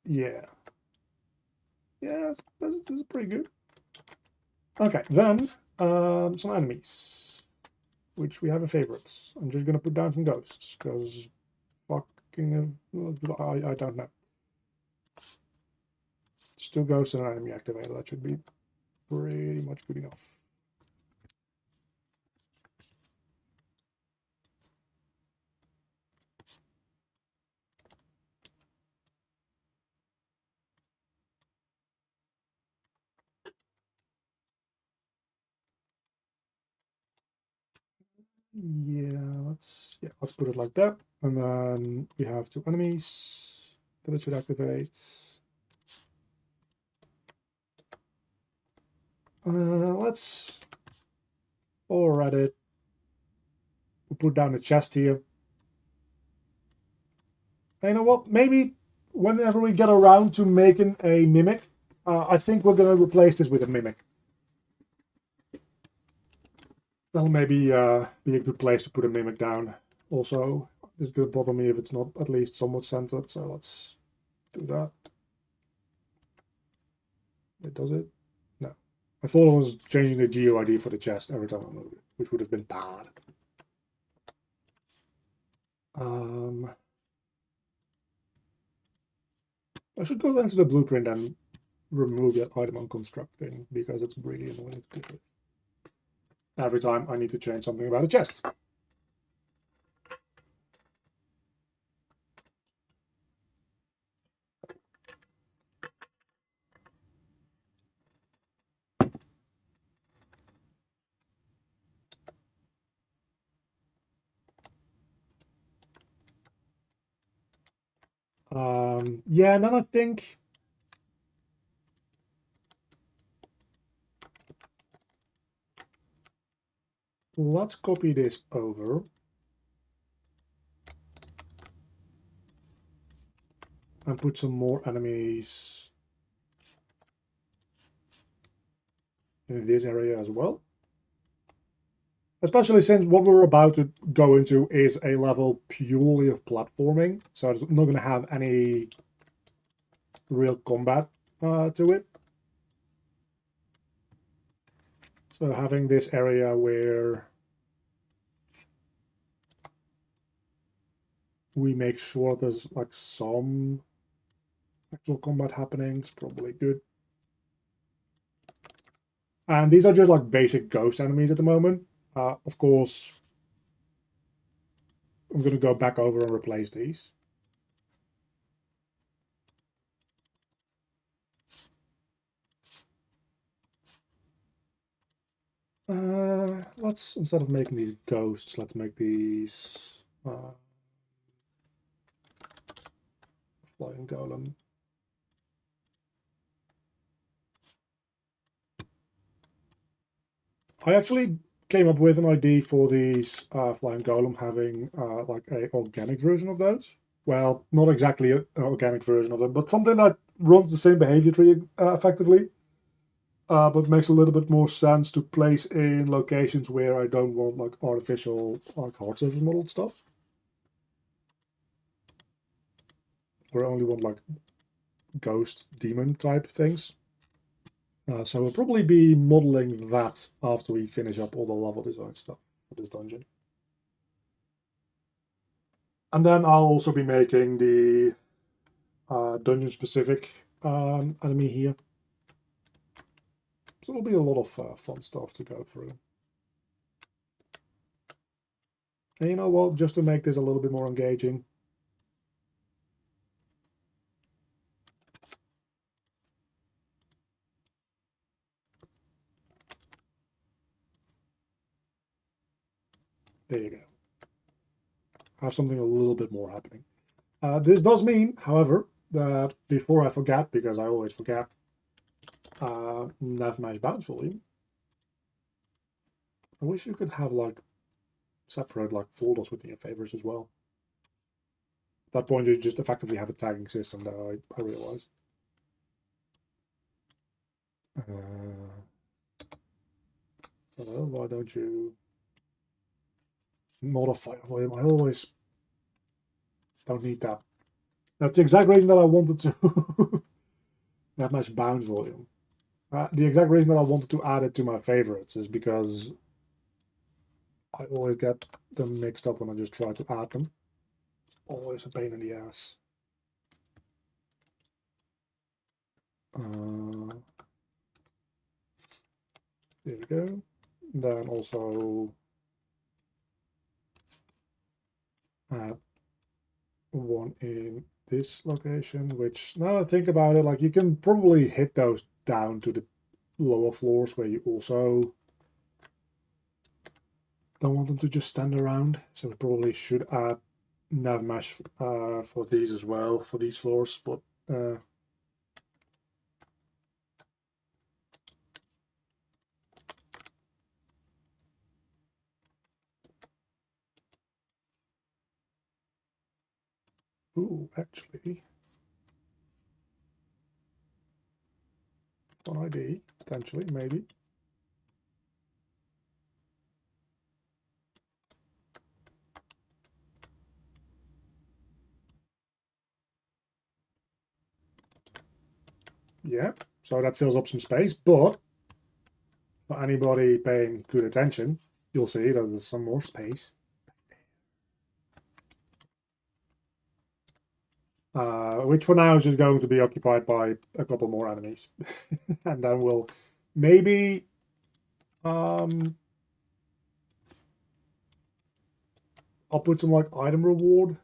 A: Yeah. Yeah, that's pretty good. Okay, then some enemies, which we have in favorites. I'm just gonna put down some ghosts because fucking I don't know. Just 2 ghosts and an enemy activator. That should be pretty much good enough. Yeah, let's put it like that. And then we have 2 enemies that it should activate. Let's already it. We'll put down the chest here. And you know what? Maybe whenever we get around to making a mimic, I think we're going to replace this with a mimic. That'll maybe be a good place to put a mimic down. Also, it's going to bother me if it's not at least somewhat centered, so let's do that. It does it? No. I thought I was changing the GUID for the chest every time I moved it, which would have been bad. I should go into the blueprint and remove that item on construct thing because it's really annoying to deal with. Every time I need to change something about a chest. Yeah, and then I think let's copy this over. And put some more enemies in this area as well. Especially since what we're about to go into is a level purely of platforming. So it's not going to have any real combat to it. So having this area where we make sure there's like some actual combat happening is probably good. And these are just like basic ghost enemies at the moment. Of course, I'm going to go back over and replace these. Let's, instead of making these ghosts, let's make these flying golem. I actually came up with an idea for these flying golem having like a organic version of those. Well, not exactly an organic version of them, but something that runs the same behavior tree effectively, but makes a little bit more sense to place in locations where I don't want like artificial like hard surface modeled stuff. Where I only want like ghost demon type things. So we'll probably be modeling that after we finish up all the level design stuff for this dungeon. And then I'll also be making the dungeon specific enemy here. So it'll be a lot of fun stuff to go through. And you know what, just to make this a little bit more engaging, there you go. Have something a little bit more happening. This does mean, however, that before I forget, because I always forget, nav match bounce volume. I wish you could have like separate like folders within your favorites as well. At that point, you just effectively have a tagging system, though, I realize. Well, why don't you Modify volume. I always don't need that. That's the exact reason that I wanted to that much bounce volume. The exact reason that I wanted to add it to my favorites is because I always get them mixed up when I just try to add them. It's always a pain in the ass. There we go. Then also add one in this location, which now I think about it, like you can probably hit those down to the lower floors where you also don't want them to just stand around. So we probably should add nav mesh for these as well, for these floors, but ooh, actually, one ID, potentially, maybe. Yeah, so that fills up some space, but for anybody paying good attention, you'll see that there's some more space. Which for now is just going to be occupied by a couple more enemies. And then we'll maybe I'll put some like item reward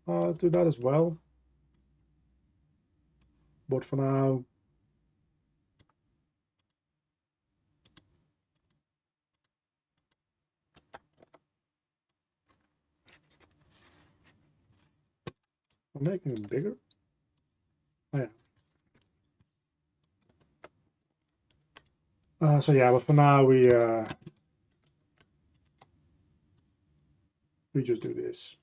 A: to that as well. But for now, I'm making them bigger. Oh, yeah. So yeah, but for now we just do this.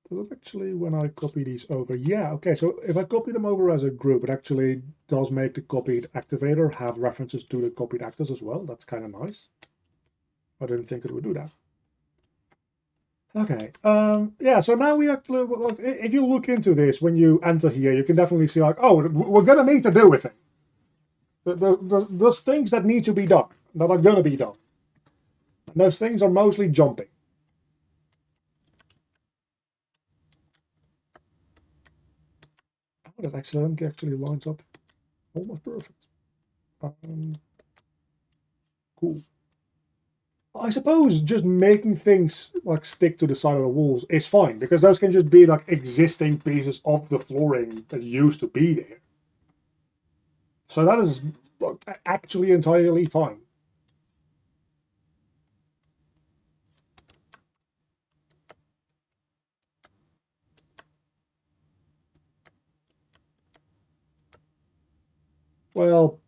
A: So actually, when I copy these over, yeah, okay. So if I copy them over as a group, it actually does make the copied activator have references to the copied actors as well. That's kind of nice. I didn't think it would do that. Okay. Yeah. So now we actually, like, if you look into this when you enter here, you can definitely see like, oh, we're gonna need to do with it. There's things that need to be done that are gonna be done. And those things are mostly jumping. Oh, that accidentally actually lines up almost perfect. Cool. I suppose just making things like stick to the side of the walls is fine because those can just be like existing pieces of the flooring that used to be there. So that is actually entirely fine. Well,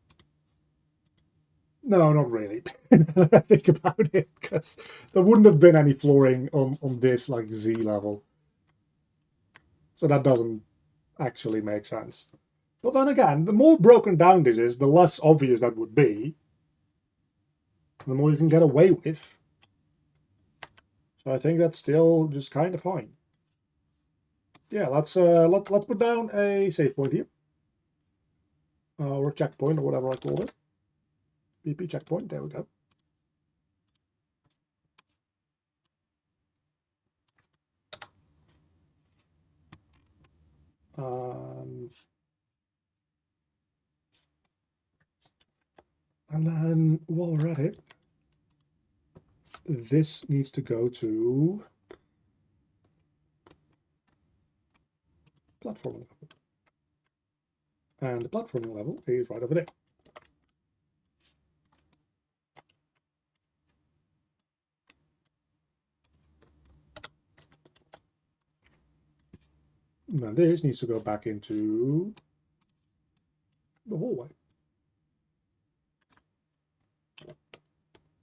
A: no, not really. Think about it, because there wouldn't have been any flooring on this like Z level. So that doesn't actually make sense. But then again, the more broken down this is, the less obvious that would be. The more you can get away with. So I think that's still just kind of fine. Yeah, let's put down a save point here. Or checkpoint, or whatever I call it. BP checkpoint, there we go. And then while we're at it, this needs to go to platforming level. And the platforming level is right over there. Now this needs to go back into the hallway.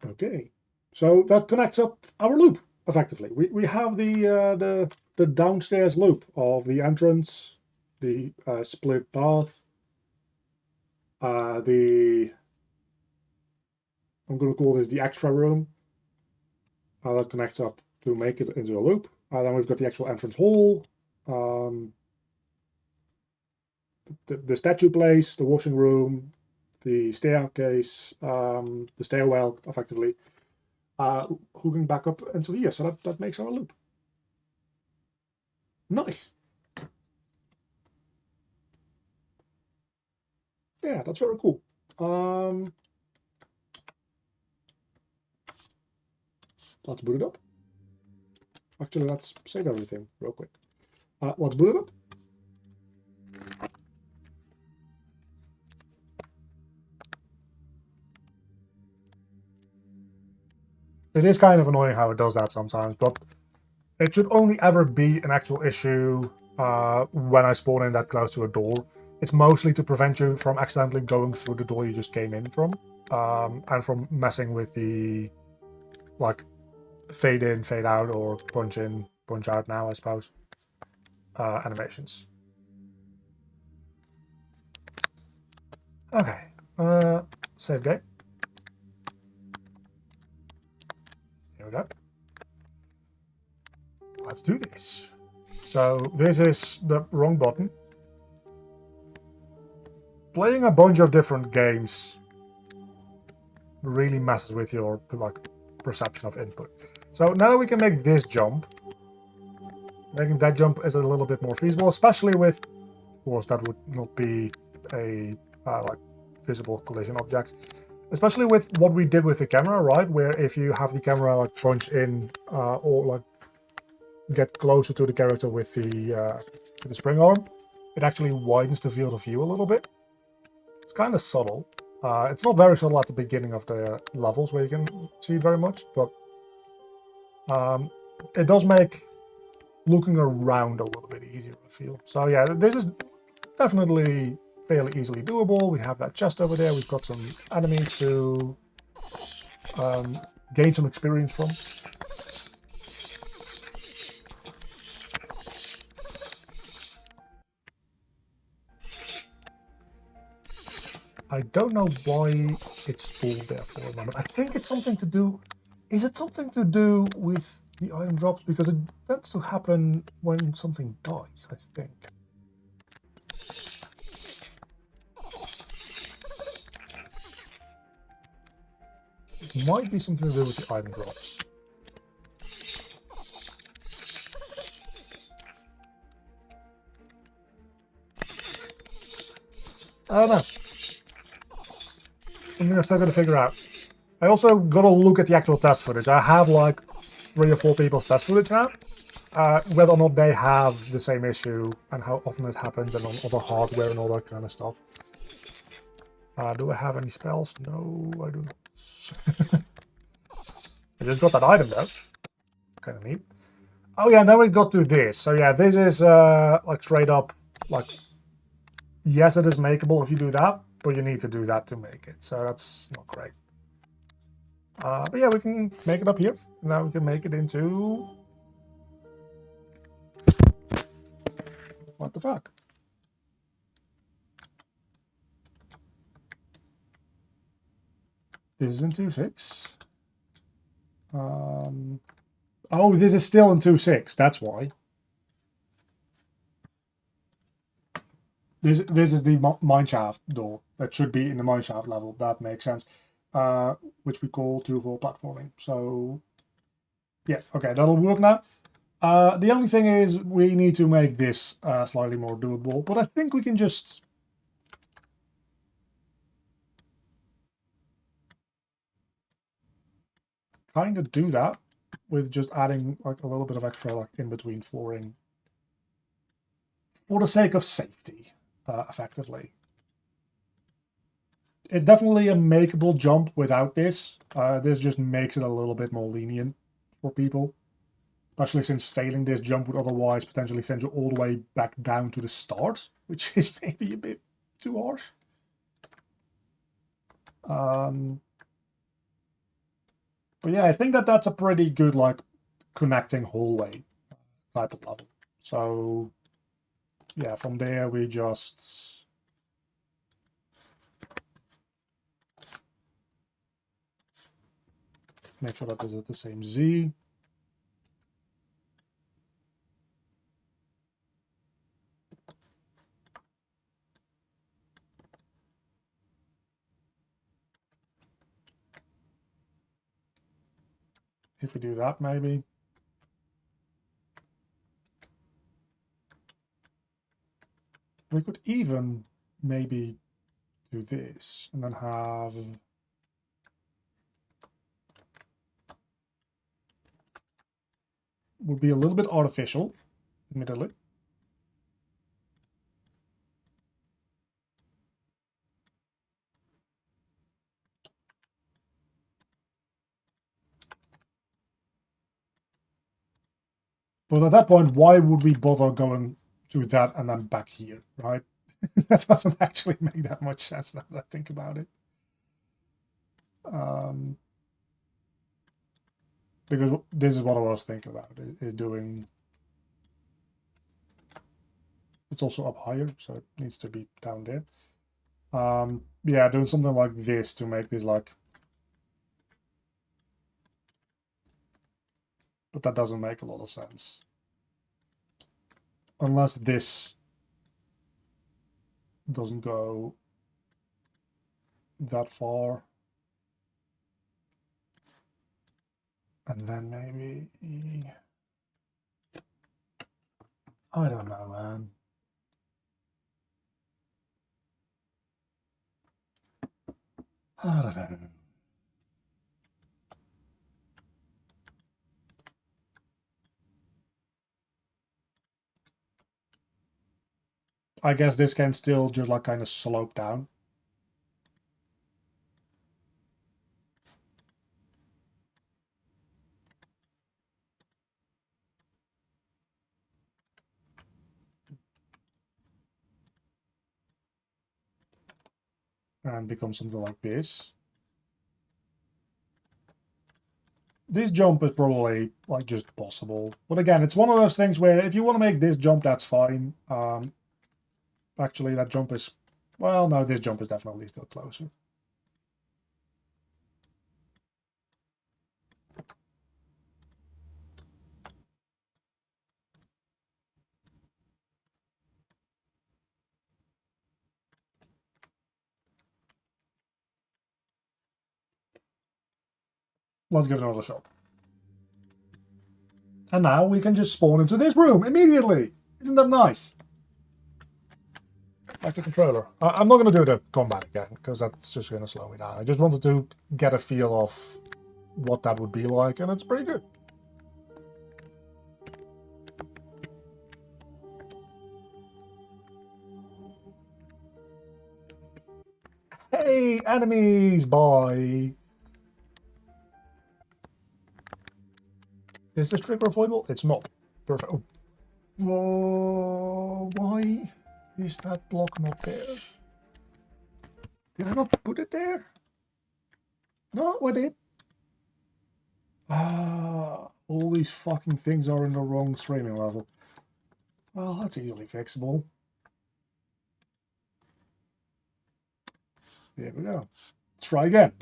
A: Okay, so that connects up our loop effectively. We have the downstairs loop of the entrance, the split path, the I'm going to call this the extra room. That connects up to make it into a loop. Then we've got the actual entrance hall, the statue place, the washing room, the staircase, the stairwell, effectively, hooking back up into here. So that makes our loop. Nice. Yeah, that's very cool. Let's boot it up. Actually, let's save everything real quick. Let's boot it up. It is kind of annoying how it does that sometimes, but it should only ever be an actual issue when I spawn in that close to a door. It's mostly to prevent you from accidentally going through the door you just came in from, and from messing with the, like, fade in, fade out, or punch in, punch out now, I suppose, animations. Okay, save game. Here we go. Let's do this. So this is the wrong button. Playing a bunch of different games really messes with your perception of input. So now that we can make this jump, making that jump is a little bit more feasible, especially with, of course, that would not be a visible collision object. Especially with what we did with the camera, right? Where if you have the camera punch in or get closer to the character with the spring arm, it actually widens the field of view a little bit. It's kind of subtle. It's not very subtle at the beginning of the levels where you can see very much, but it does make looking around a little bit easier, I feel. So yeah, this is definitely fairly easily doable. We have that chest over there. We've got some enemies to gain some experience from. I don't know why it's stalled there for a moment. I think it's something to do... Is it something to do with the item drops? Because it tends to happen when something dies, I think. It might be something to do with the item drops. I don't know. Something I'm still going to figure out. I also got to look at the actual test footage. I have like 3 or 4 people's test footage now. Whether or not they have the same issue and how often it happens and on other hardware and all that kind of stuff. Do I have any spells? No, I do not. I just got that item though. Kind of neat. Oh yeah, and then we got to this. So yeah, this is like straight up, like, yes, it is makeable if you do that, but you need to do that to make it. So that's not great. But yeah, we can make it up here. Now we can make it into... What the fuck? This is in 2.6. Oh, this is still in 2.6. That's why. This is the mineshaft door that should be in the mineshaft level. That makes sense. Which we call 2.4 platforming. So yeah, okay, that'll work now. The only thing is we need to make this slightly more doable, but I think we can just kind of do that with just adding like a little bit of extra like in between flooring for the sake of safety, effectively. It's definitely a makeable jump without this. This just makes it a little bit more lenient for people. Especially since failing this jump would otherwise potentially send you all the way back down to the start, which is maybe a bit too harsh. But yeah, I think that that's a pretty good, like, connecting hallway type of level. So yeah, from there we just... make sure that this is the same Z. If we do that, maybe. We could even maybe do this and then have would be a little bit artificial, admittedly. But at that point, why would we bother going to that and then back here, right? That doesn't actually make that much sense now that I think about it. Because this is what I was thinking about, is doing... It's also up higher, so it needs to be down there. Yeah, doing something like this to make this like... But that doesn't make a lot of sense. Unless this doesn't go that far. And then maybe... I don't know, man. I don't know. I guess this can still just like kind of slope down. And become something like this. This jump is probably like just possible. But again, it's one of those things where if you want to make this jump, that's fine. Actually, that jump is... Well, no, this jump is definitely still closer. Let's give it another shot. And now we can just spawn into this room immediately. Isn't that nice? Back to controller. I'm not going to do the combat again, because that's just going to slow me down. I just wanted to get a feel of what that would be like, and it's pretty good. Hey, enemies, boy! Is this trigger avoidable? It's not. Perfect. Oh. Whoa, why is that block not there? Did I not put it there? No, I did. Ah, all these fucking things are in the wrong streaming level. Well, that's easily fixable. There we go. Let's try again.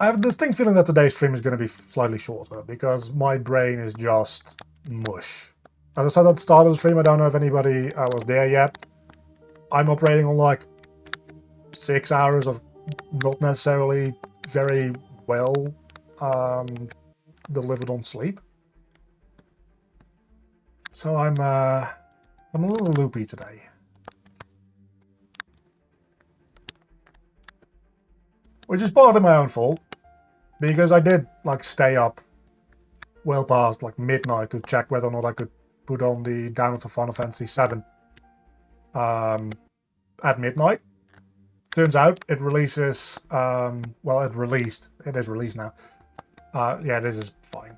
A: I have a distinct feeling that today's stream is going to be slightly shorter because my brain is just mush. As I said at the start of the stream, I don't know if anybody was there yet. I'm operating on like 6 hours of not necessarily very well delivered on sleep. So I'm a little loopy today. Which is part of my own fault. Because I did like stay up well past like midnight to check whether or not I could put on the download for Final Fantasy VII at midnight. Turns out it releases, well, it is released now. Yeah, this is fine.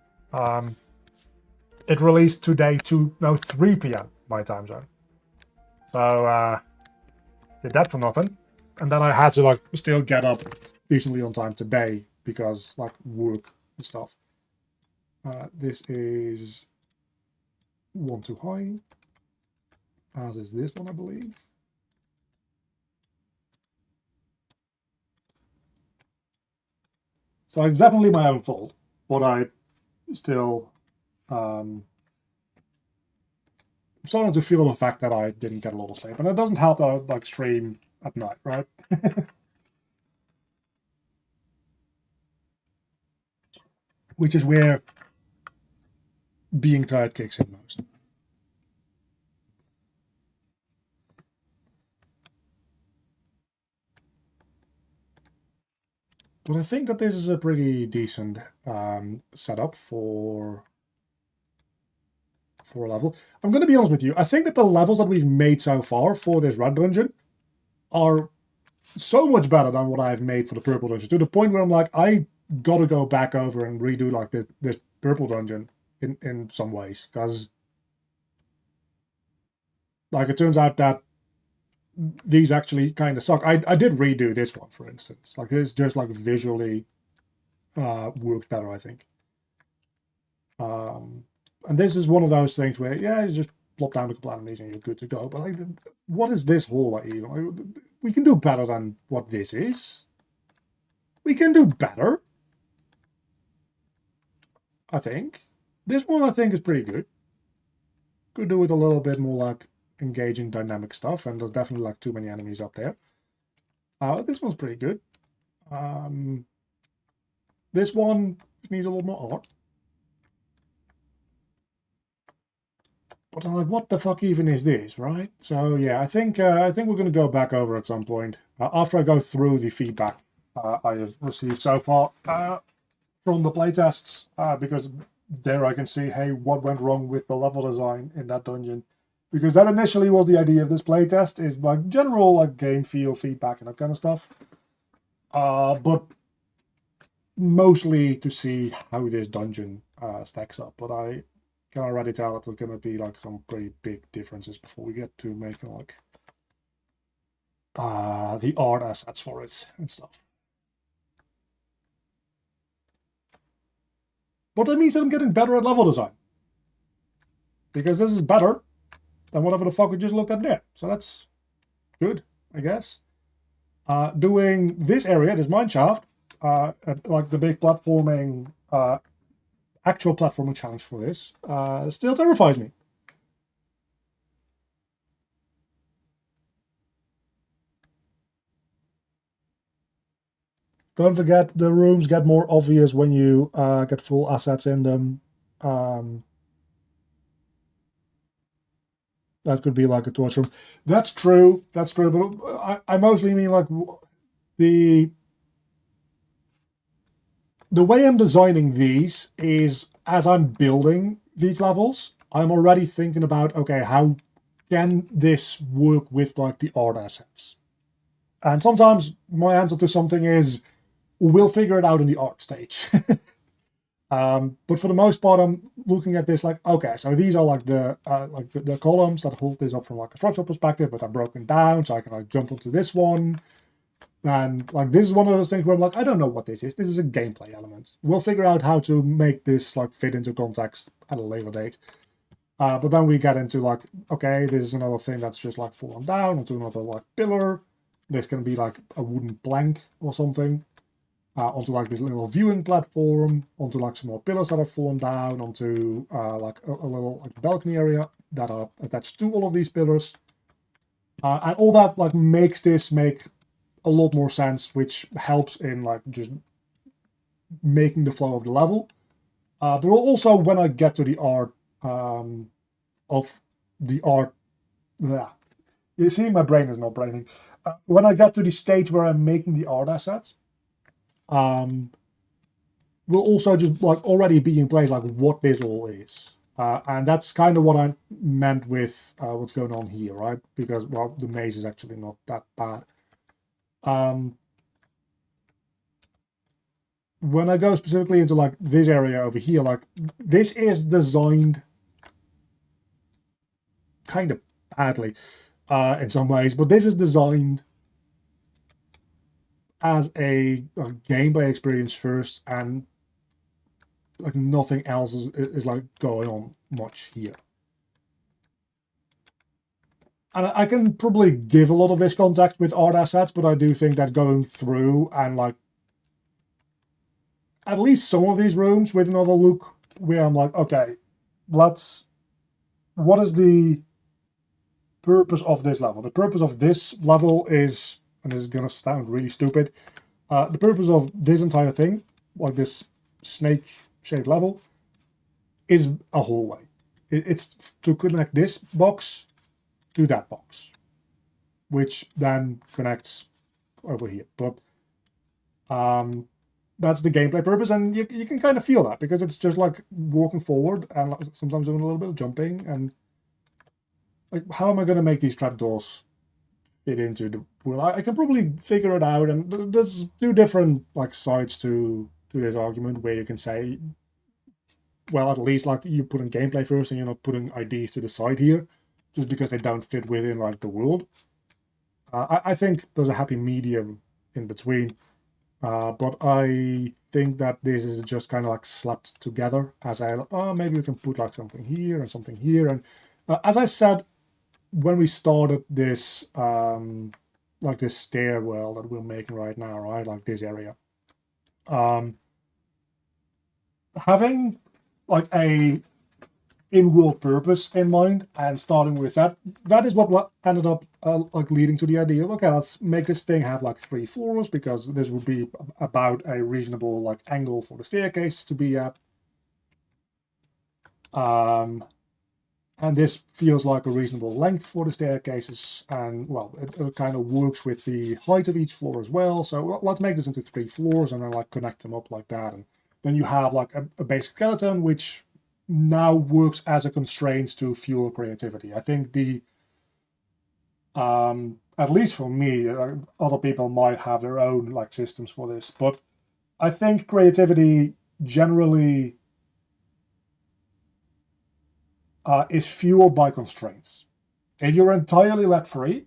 A: It released today 3 p.m. my time zone. So, did that for nothing. And then I had to like still get up decently on time today because like work and stuff. This is one too high, as is this one, I believe. So it's definitely my own fault, but I still I'm starting to feel the fact that I didn't get a lot of sleep, and it doesn't help that I like stream at night, right? Which is where being tired kicks in most. But I think that this is a pretty decent setup for a level. I'm going to be honest with you. I think that the levels that we've made so far for this red dungeon are so much better than what I've made for the purple dungeon, to the point where I'm like, I got to go back over and redo like this purple dungeon in some ways, because like it turns out that these actually kind of suck. I did redo this one, for instance. Like this just like visually works better, I think. And this is one of those things where, yeah, you just plop down a couple enemies and you're good to go. But like, what is this hallway even? We can do better than what this is. We can do better, I think. This one, I think, is pretty good. Could do with a little bit more like engaging dynamic stuff, and there's definitely like too many enemies up there. This one's pretty good. This one needs a little more art. But I'm like, what the fuck even is this, right? So yeah, I think we're going to go back over at some point after I go through the feedback I have received so far from the playtests, because there I can see, hey, what went wrong with the level design in that dungeon, because that initially was the idea of this playtest, is like general like game feel feedback and that kind of stuff, but mostly to see how this dungeon stacks up. But I can already tell that there's going to be like some pretty big differences before we get to making like the art assets for it and stuff. But that means that I'm getting better at level design, because this is better than whatever the fuck we just looked at there. So that's good, I guess. Doing this area, this mineshaft, like the big platforming, actual platforming challenge for this, still terrifies me. Don't forget, the rooms get more obvious when you get full assets in them. That could be like a torch room. That's true. That's true. But I mostly mean like the way I'm designing these is, as I'm building these levels, I'm already thinking about, okay, how can this work with like the art assets? And sometimes my answer to something is, we'll figure it out in the art stage. But for the most part, I'm looking at this like, okay, so these are like the columns that hold this up from like a structural perspective, but are broken down, so I can like jump onto this one. And like this is one of those things where I'm like, I don't know what this is. This is a gameplay element. We'll figure out how to make this like fit into context at a later date. But then we get into like, okay, this is another thing that's just like fallen down onto another like pillar. This can be like a wooden plank or something. Onto like this little viewing platform, onto like some more pillars that have fallen down, onto like a little like balcony area that are attached to all of these pillars. And all that like makes this make a lot more sense, which helps in like just making the flow of the level. But also when I get to the art of the art, yeah. You see, my brain is not braining. When I get to the stage where I'm making the art assets, will also just like already be in place like what this all is. And that's kind of what I meant with what's going on here, right? Because, well, the maze is actually not that bad. When I go specifically into like this area over here, like this is designed kind of badly in some ways, but this is designed as a gameplay experience first, and like nothing else is like going on much here. And I can probably give a lot of this context with art assets, but I do think that going through and like at least some of these rooms with another look where I'm like, okay, what is the purpose of this level? The purpose of this level is, and this is gonna sound really stupid, the purpose of this entire thing, like this snake-shaped level, is a hallway. It's to connect this box to that box, which then connects over here. But that's the gameplay purpose, and you can kind of feel that because it's just like walking forward and sometimes doing a little bit of jumping. And like, how am I going to make these trapdoors fit into the world? I can probably figure it out, and there's two different like sides to this argument where you can say, well, at least like you put in gameplay first and you're not putting ideas to the side here just because they don't fit within like the world. I think there's a happy medium in between, but I think that this is just kind of like slapped together as maybe we can put like something here and something here. And as I said when we started this like this stairwell that we're making right now, right, like this area, having like a in-world purpose in mind and starting with that is what ended up like leading to the idea of, okay, let's make this thing have like 3 floors because this would be about a reasonable like angle for the staircase to be at, and this feels like a reasonable length for the staircases, and well, it kind of works with the height of each floor as well. So let's make this into 3 floors and then like connect them up like that, and then you have like a basic skeleton which now works as a constraint to fuel creativity. I think the at least for me, other people might have their own like systems for this, but I think creativity generally is fueled by constraints. If you're entirely let free,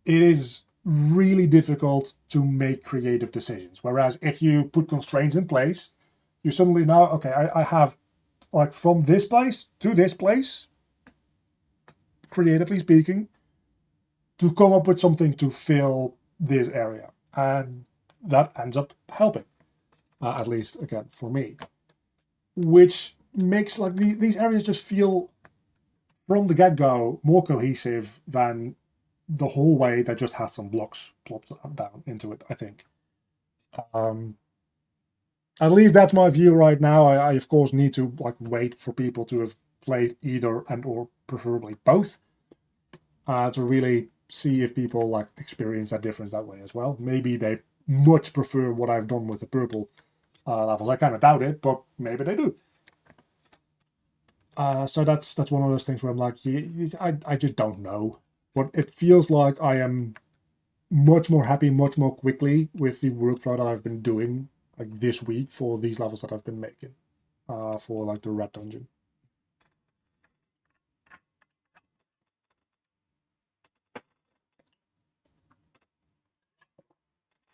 A: it is really difficult to make creative decisions. Whereas if you put constraints in place, you suddenly know, okay, I have like from this place to this place, creatively speaking, to come up with something to fill this area. And that ends up helping, at least again for me, which makes like these areas just feel from the get-go more cohesive than the hallway that just has some blocks plopped down into it, I think. At least that's my view right now. I of course need to like wait for people to have played either and or preferably both to really see if people like experience that difference that way as well. Maybe they much prefer what I've done with the purple levels. I kind of doubt it, but maybe they do. So that's one of those things where I'm like, I just don't know. But it feels like I am much more happy, much more quickly with the workflow that I've been doing like this week for these levels that I've been making for like the red dungeon.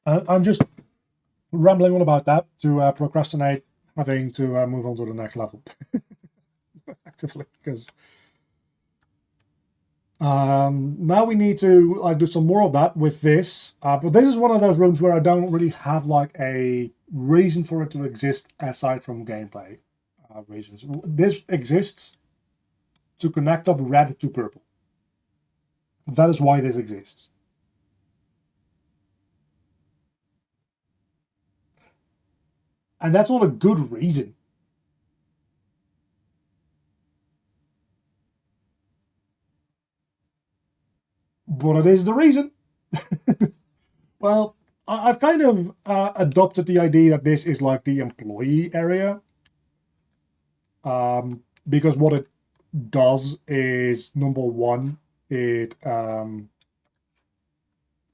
A: I'm just rambling on about that to procrastinate having to move on to the next level actively because now we need to like do some more of that with this. But this is one of those rooms where I don't really have like a reason for it to exist aside from gameplay reasons. This exists to connect up red to purple. That is why this exists. And that's not a good reason. But it is the reason. Well, I've kind of adopted the idea that this is like the employee area. Because what it does is, number one, it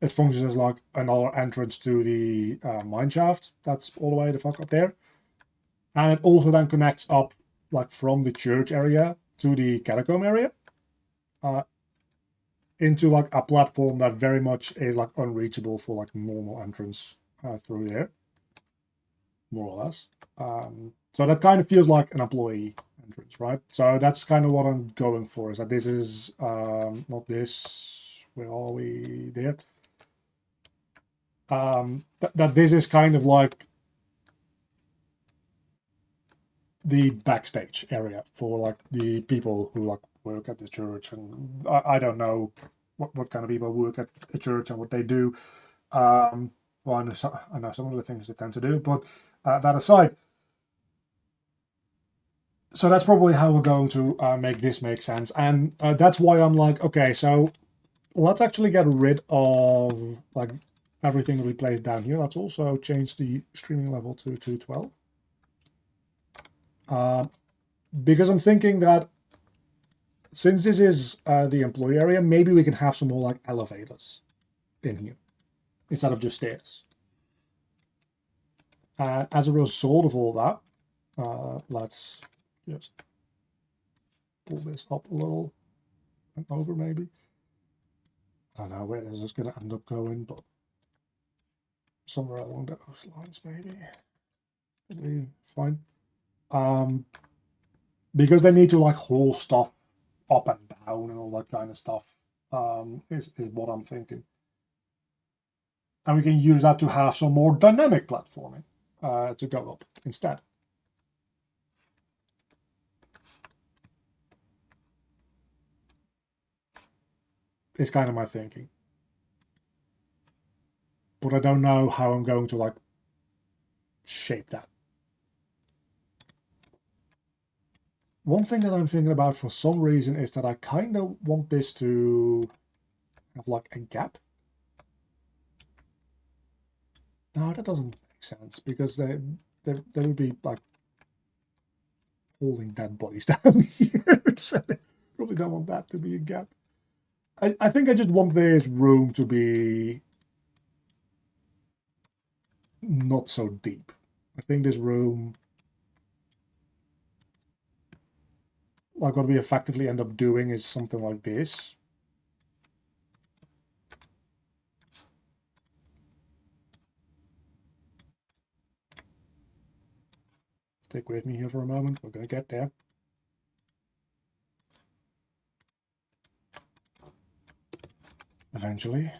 A: functions as like another entrance to the mine shaft that's all the way the fuck up there. And it also then connects up like from the church area to the catacomb area into like a platform that very much is like unreachable for like normal entrance through there, more or less. So that kind of feels like an employee entrance, right? So that's kind of what I'm going for, is that this is not this, where are we there? That this is kind of like the backstage area for like the people who like work at the church, and I don't know what kind of people work at a church and what they do. Well, I know some of the things they tend to do, but that aside, so that's probably how we're going to make this make sense, and that's why I'm like, okay, so let's actually get rid of like everything that we placed down here. Let's also change the streaming level to 212. Because I'm thinking that since this is the employee area, maybe we can have some more like elevators in here instead of just stairs. And as a result of all that, let's just pull this up a little and over maybe. I don't know where this is going to end up going, but somewhere along those lines maybe. Probably fine. Because they need to like haul stuff up and down and all that kind of stuff, is what I'm thinking. And we can use that to have some more dynamic platforming to go up instead. It's kind of my thinking. But I don't know how I'm going to like shape that. One thing that I'm thinking about for some reason is that I kind of want this to have like a gap. No, that doesn't make sense because they would be like holding dead bodies down here. So I probably don't want that to be a gap. I think I just want this room to be not so deep. I think this room, like what we effectively end up doing is something like this. Stick with me here for a moment. We're going to get there. Eventually.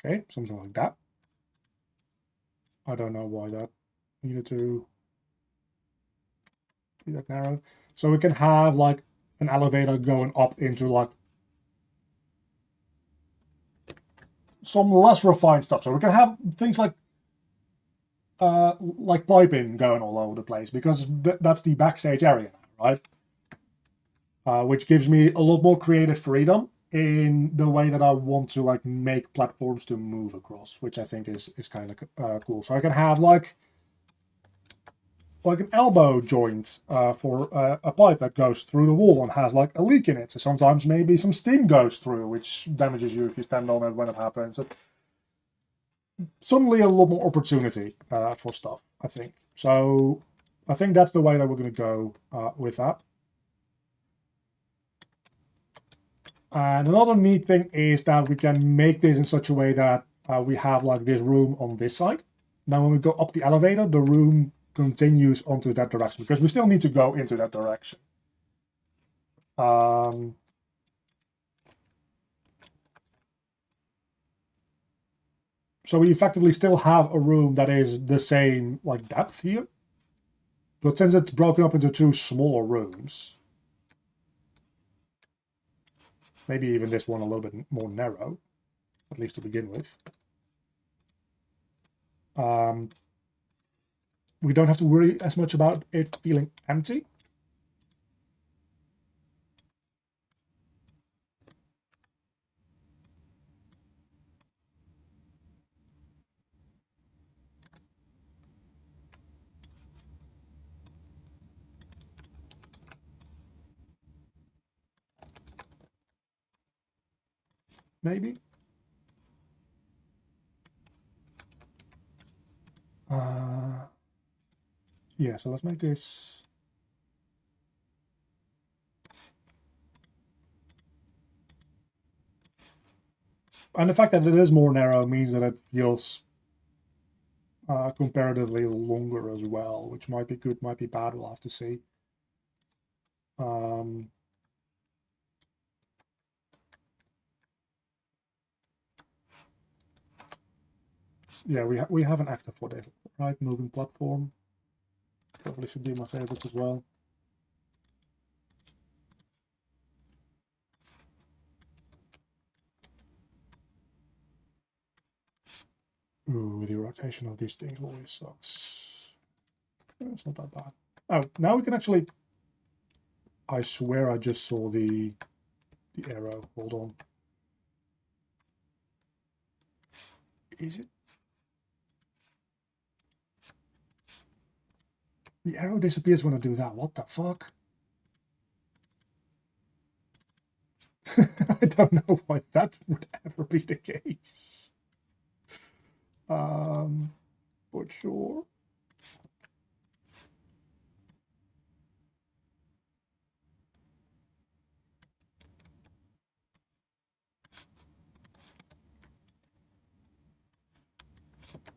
A: Okay, something like that. I don't know why that needed to be that narrow. So we can have like an elevator going up into like some less refined stuff. So we can have things like piping going all over the place because that's the backstage area now, right? Which gives me a lot more creative freedom in the way that I want to like make platforms to move across, which I think is kind of cool. So I can have like an elbow joint for a pipe that goes through the wall and has like a leak in it. So sometimes maybe some steam goes through, which damages you if you stand on it when it happens. So suddenly a lot more opportunity for stuff, I think. So I think that's the way that we're going to go with that. And another neat thing is that we can make this in such a way that we have like this room on this side. Now when we go up the elevator, the room continues onto that direction because we still need to go into that direction. So we effectively still have a room that is the same like depth here. But since it's broken up into two smaller rooms, maybe even this one a little bit more narrow, at least to begin with, we don't have to worry as much about it feeling empty. Maybe. Yeah, so let's make this. And the fact that it is more narrow means that it feels comparatively longer as well, which might be good, might be bad, we'll have to see. yeah, we have an actor for this, right? Moving platform. Probably should be my favorites as well. Ooh, the rotation of these things always sucks. It's not that bad. Oh, now we can actually... I swear I just saw the arrow. Hold on. Is it? The arrow disappears when I do that. What the fuck? I don't know why that would ever be the case. But sure.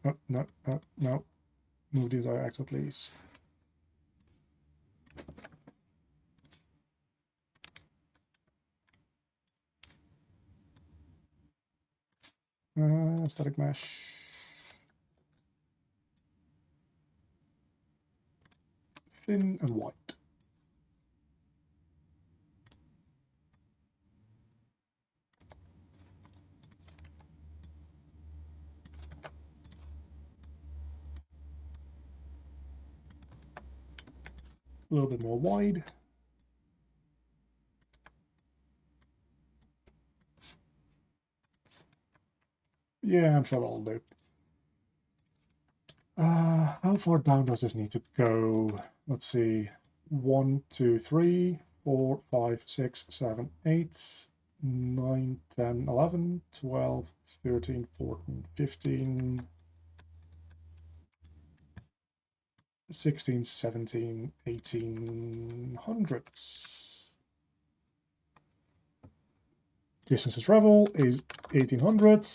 A: Oh, no, no, no. Move the entire actor, please. Static mesh. Thin and white. A little bit more wide. Yeah, I'm sure that'll do. How far down does this need to go? Let's see. 1, 2, 3, 4, 5, 6, 7, 8, 9, 10, 11, 12, 13, 14, 15, 16, 17, 1800s. Distance to travel is 1800.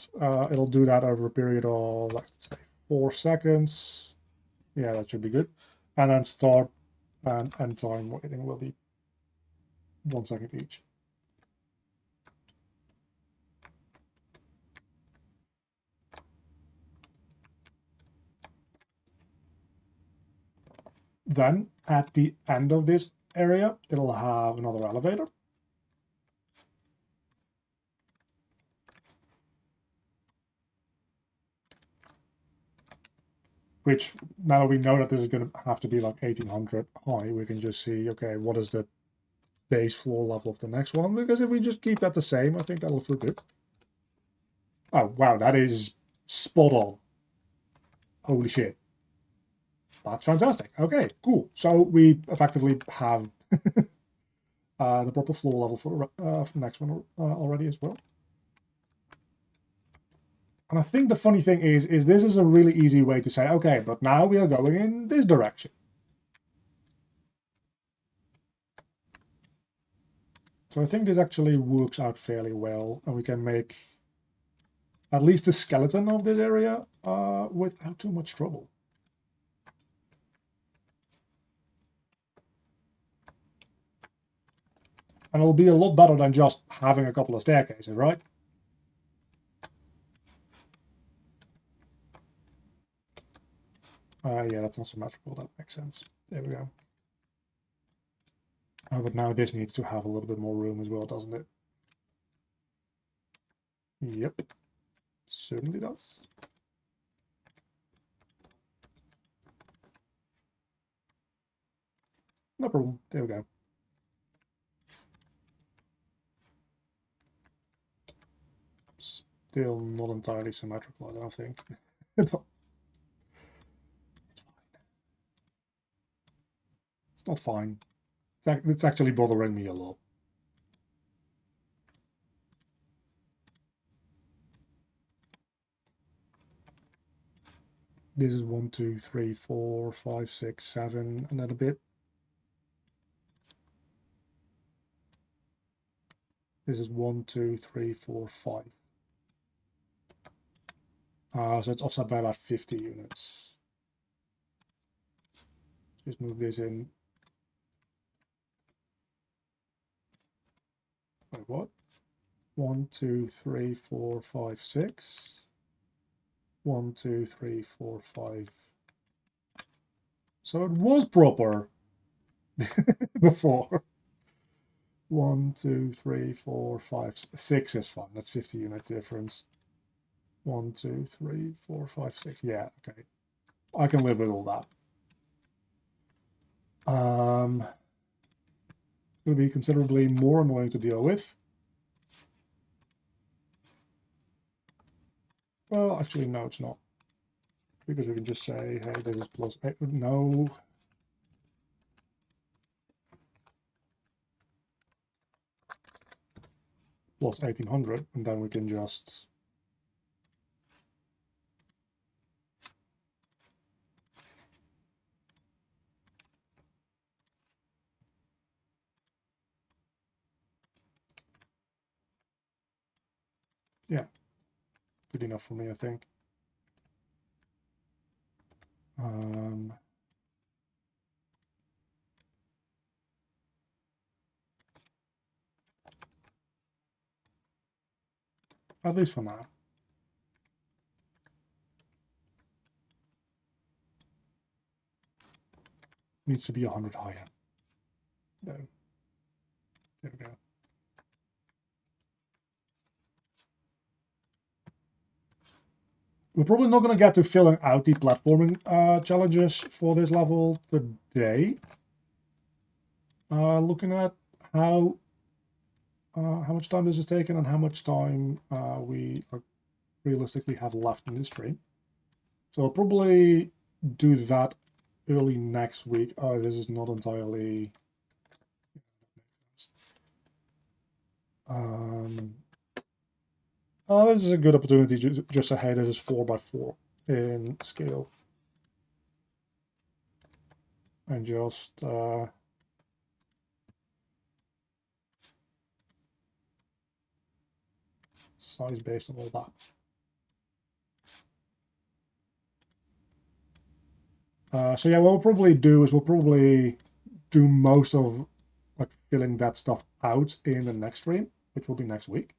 A: It'll do that over a period of, let's say, 4 seconds. Yeah, that should be good. And then start and end time waiting will be 1 second each. Then at the end of this area, it'll have another elevator. Which, now that we know that this is going to have to be like 1800 high, we can just see, okay, what is the base floor level of the next one? Because if we just keep that the same, I think that'll feel good. Oh, wow, that is spot on. Holy shit. That's fantastic. Okay, cool. So we effectively have the proper floor level for the next one already as well. And I think the funny thing is this is a really easy way to say, okay, but now we are going in this direction. So I think this actually works out fairly well, and we can make at least the skeleton of this area without too much trouble. And it'll be a lot better than just having a couple of staircases, right? Yeah, that's not symmetrical. That makes sense. There we go. But now this needs to have a little bit more room as well, doesn't it? Yep, certainly does. No problem. There we go. Still not entirely symmetrical, I don't think. But it's not fine. It's actually bothering me a lot. This is 1, 2, 3, 4, 5, 6, 7, and then a bit. This is 1, 2, 3, 4, 5. So it's offset by about 50 units. Just move this in. Wait, what? 1, 2, 3, 4, 5, 6. 1, 2, 3, 4, 5. So it was proper before. 1, 2, 3, 4, 5, 6 is fine. That's 50 units difference. 1, 2, 3, 4, 5, 6. Yeah, okay. I can live with all that. It's going to be considerably more annoying to deal with. Well, actually, no, it's not. Because we can just say, hey, this is plus 8. No. Plus 1800, and then we can just yeah, good enough for me, I think. At least for now. Needs to be 100 higher. No. There we go. We're probably not going to get to filling out the platforming challenges for this level today. Looking at how much time this is taking and how much time we realistically have left in this stream. So I'll probably do that early next week. Oh, this is not entirely... oh, this is a good opportunity just to hey, this is 4x4 in scale. And just size based on all that. So yeah, what we'll probably do is we'll probably do most of like filling that stuff out in the next stream, which will be next week.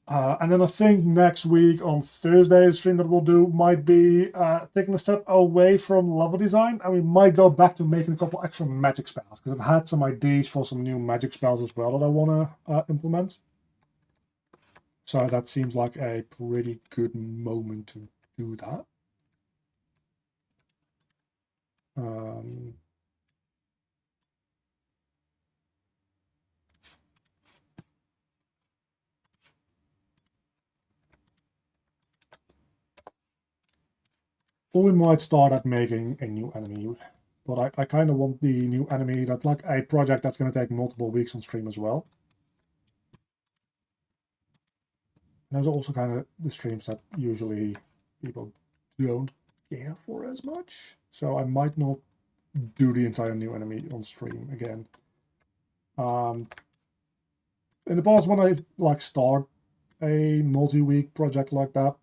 A: And then I think next week on Thursday, the stream that we'll do might be taking a step away from level design, and we might go back to making a couple extra magic spells, because I've had some ideas for some new magic spells as well that I want to implement. So that seems like a pretty good moment to do that. Or we might start at making a new enemy, but I kind of want the new enemy that's like a project that's going to take multiple weeks on stream as well. And those are also kind of the streams that usually people don't care for as much. So I might not do the entire new enemy on stream again. In the past, when I like start a multi-week project like that,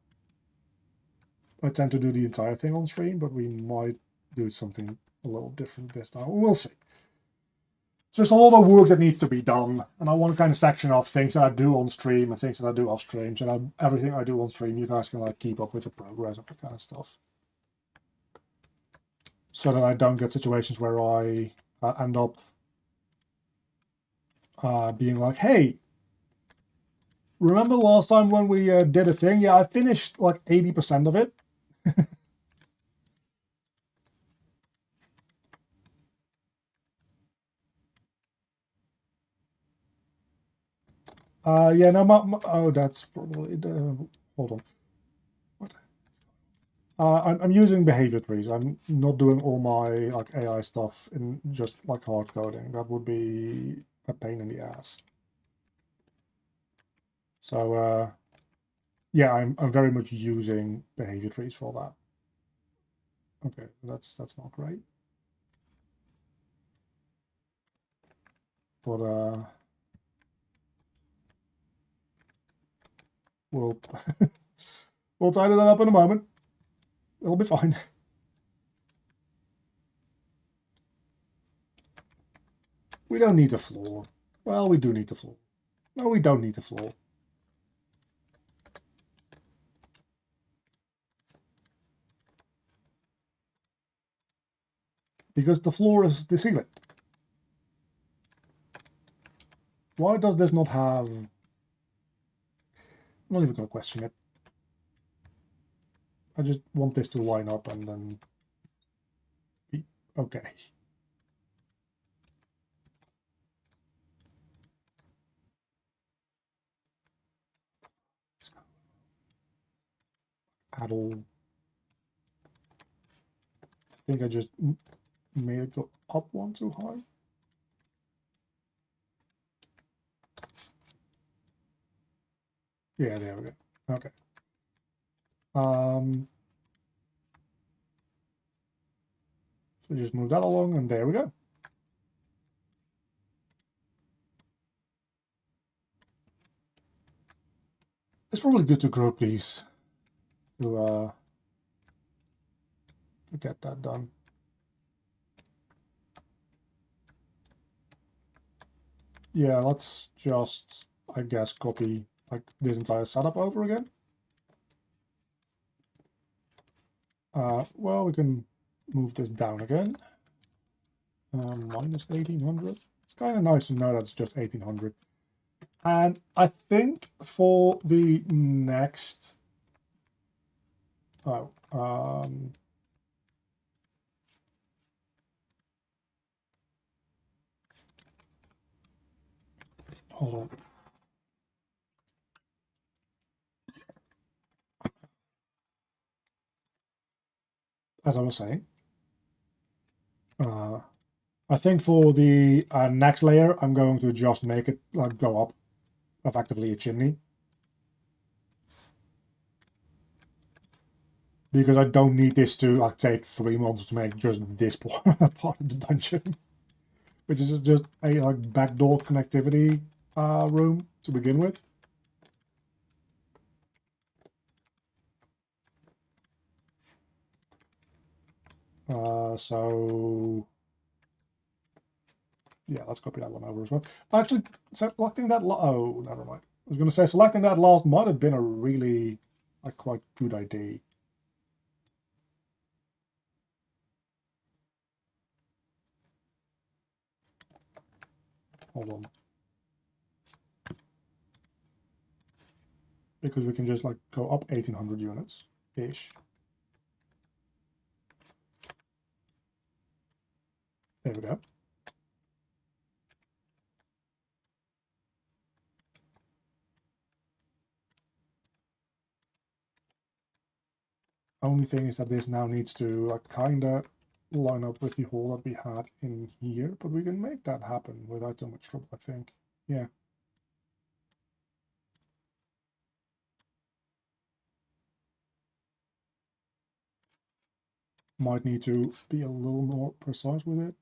A: I tend to do the entire thing on stream, but we might do something a little different this time. We'll see. So there's a lot of work that needs to be done, and I want to kind of section off things that I do on stream and things that I do off stream. So everything I do on stream, you guys can like keep up with the progress of that kind of stuff, so that I don't get situations where I end up being like, "Hey, remember last time when we did a thing? Yeah, I finished like 80% of it." Yeah, no, oh, that's probably the. Hold on. What? I'm using behavior trees. I'm not doing all my like AI stuff in just like hard coding. That would be a pain in the ass. So yeah, I'm very much using behavior trees for that. Okay, that's not great. But we'll we'll tidy that up in a moment. It'll be fine. We don't need the floor. Well, we do need the floor. No, we don't need the floor. because the floor is the ceiling. Why does this not have... I'm not even going to question it. I just want this to line up and then be okay. Add all... I think I just made it go up one too high. Yeah, there we go. Okay. So just move that along, and there we go. It's probably good to group these to get that done. Yeah, let's just, I guess, copy like this entire setup over again. Well, we can move this down again. Minus 1800. It's kind of nice to know that it's just 1800. And I think for the next... Oh, hold on. As I was saying, I think for the next layer, I'm going to just make it like go up, effectively a chimney. Because I don't need this to like take 3 months to make just this part of the dungeon. Which is just a like backdoor connectivity room to begin with. So yeah, let's copy that one over as well. Actually, selecting that oh, never mind. I was going to say selecting that last might have been a really quite good idea. Hold on. Because we can just like go up 1800 units ish. There we go. Only thing is that this now needs to like kind of line up with the hole that we had in here, but we can make that happen without too much trouble, I think. Yeah. Might need to be a little more precise with it.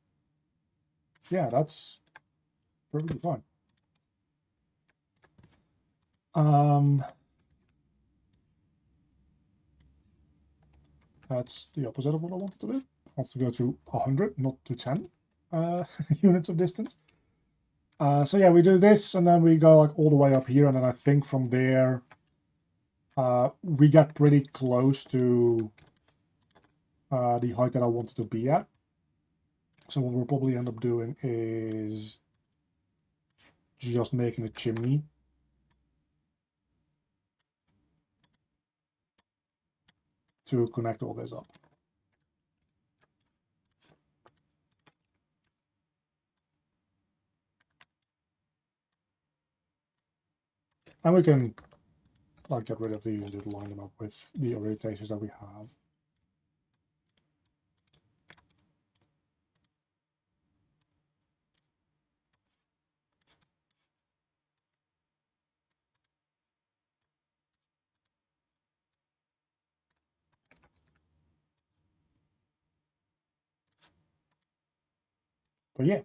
A: Yeah, that's perfectly fine. That's the opposite of what I wanted to do. I want to go to 100, not to 10 units of distance. So yeah, we do this, and then we go like all the way up here, and then I think from there we get pretty close to the height that I wanted to be at. So what we'll probably end up doing is just making a chimney. To connect all this up. And we can like get rid of these and just line them up with the orientations that we have. But yeah,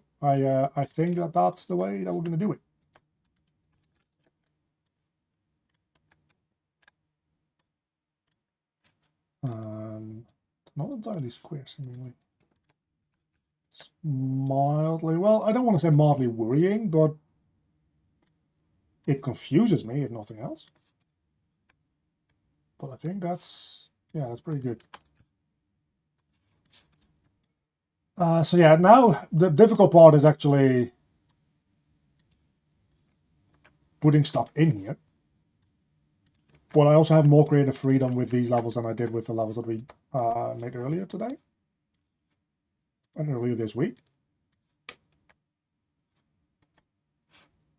A: I think that that's the way that we're going to do it. Not entirely square, seemingly. It's mildly, well, I don't want to say mildly worrying, but it confuses me, if nothing else. But I think that's, yeah, that's pretty good. So yeah, now the difficult part is actually putting stuff in here. But I also have more creative freedom with these levels than I did with the levels that we made earlier today and earlier this week.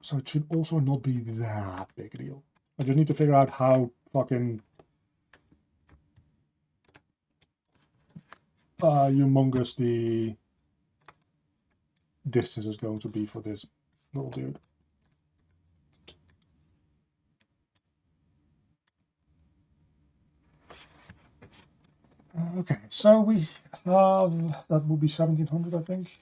A: So it should also not be that big a deal. I just need to figure out how fucking humongous the distance is going to be for this little dude. Okay, so we have, that would be 1700, I think.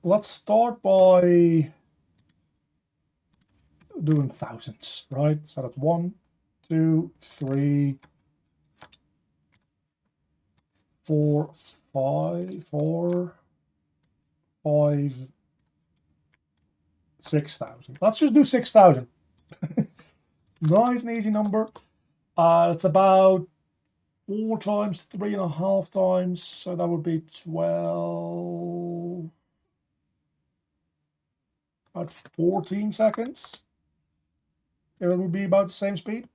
A: Let's start by doing thousands, right? So that's 1, 2, 3, 4, 5, 6,000. Let's just do 6,000. Nice and easy number. It's about 4 times 3.5 times, so that would be 12. About 14 seconds. It would be about the same speed.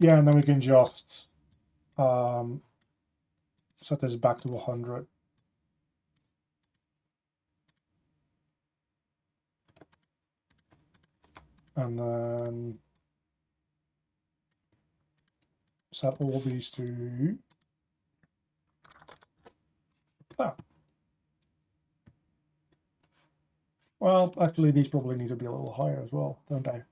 A: Yeah, and then we can just set this back to 100. And then set all these to that. Well, actually, these probably need to be a little higher as well, don't they?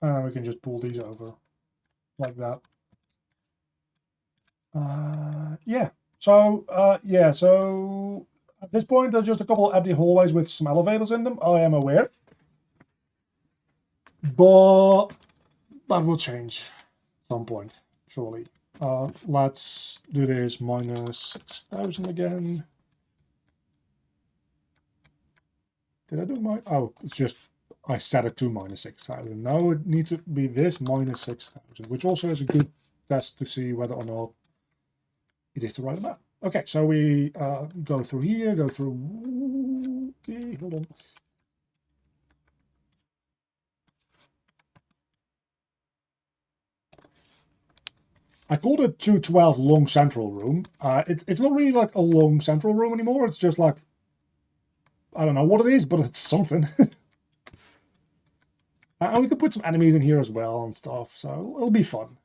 A: And we can just pull these over like that. Yeah. So, yeah, so at this point, there's just a couple of empty hallways with some elevators in them. I am aware. But that will change at some point, surely. Let's do this minus 6,000 again. Did I do my... Oh, it's just... I set it to minus 6,000. Now it needs to be this minus 6,000, which also is a good test to see whether or not it is the right amount. Okay, so we go through here, go through... Okay, hold on. I called it 212 long central room. It's not really like a long central room anymore. It's just like, I don't know what it is, but it's something. And we could put some enemies in here as well and stuff, so it'll be fun.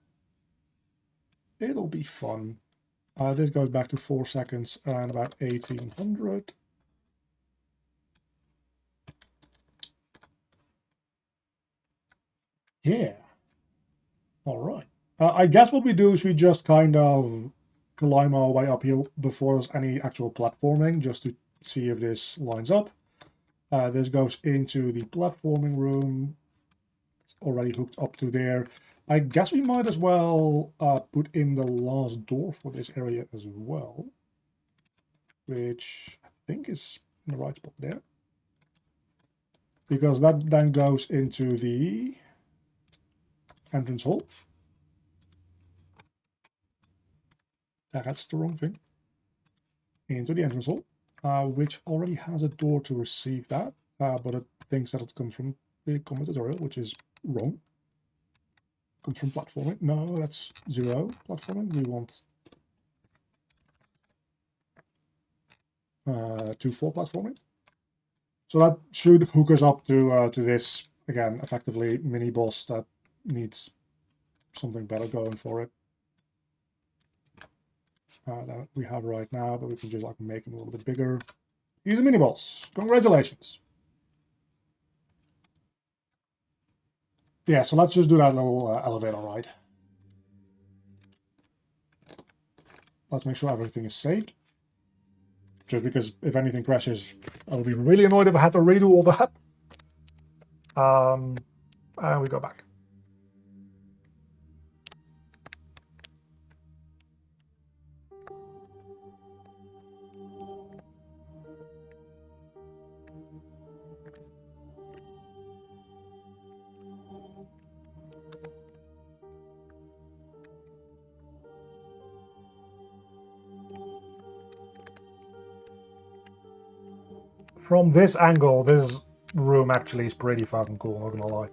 A: It'll be fun. This goes back to 4 seconds and about 1800. Yeah. All right. I guess what we do is we just kind of climb our way up here before there's any actual platforming, just to see if this lines up. This goes into the platforming room. It's already hooked up to there. I guess we might as well put in the last door for this area as well, which I think is in the right spot there. Because that then goes into the entrance hall. That's the wrong thing. Into the entrance hall, which already has a door to receive that, but it thinks that it comes from the combat tutorial, which is wrong. Comes from platforming. No, that's 0 platforming. We want 2-4 platforming. So that should hook us up to this, again, effectively mini boss that needs something better going for it. That we have right now, but we can just like make him a little bit bigger. He's a mini boss. Congratulations. Yeah, so let's just do that little elevator ride. Let's make sure everything is saved. Just because if anything crashes, I would be really annoyed if I had to redo all that. And we go back. From this angle, this room actually is pretty fucking cool, not gonna lie.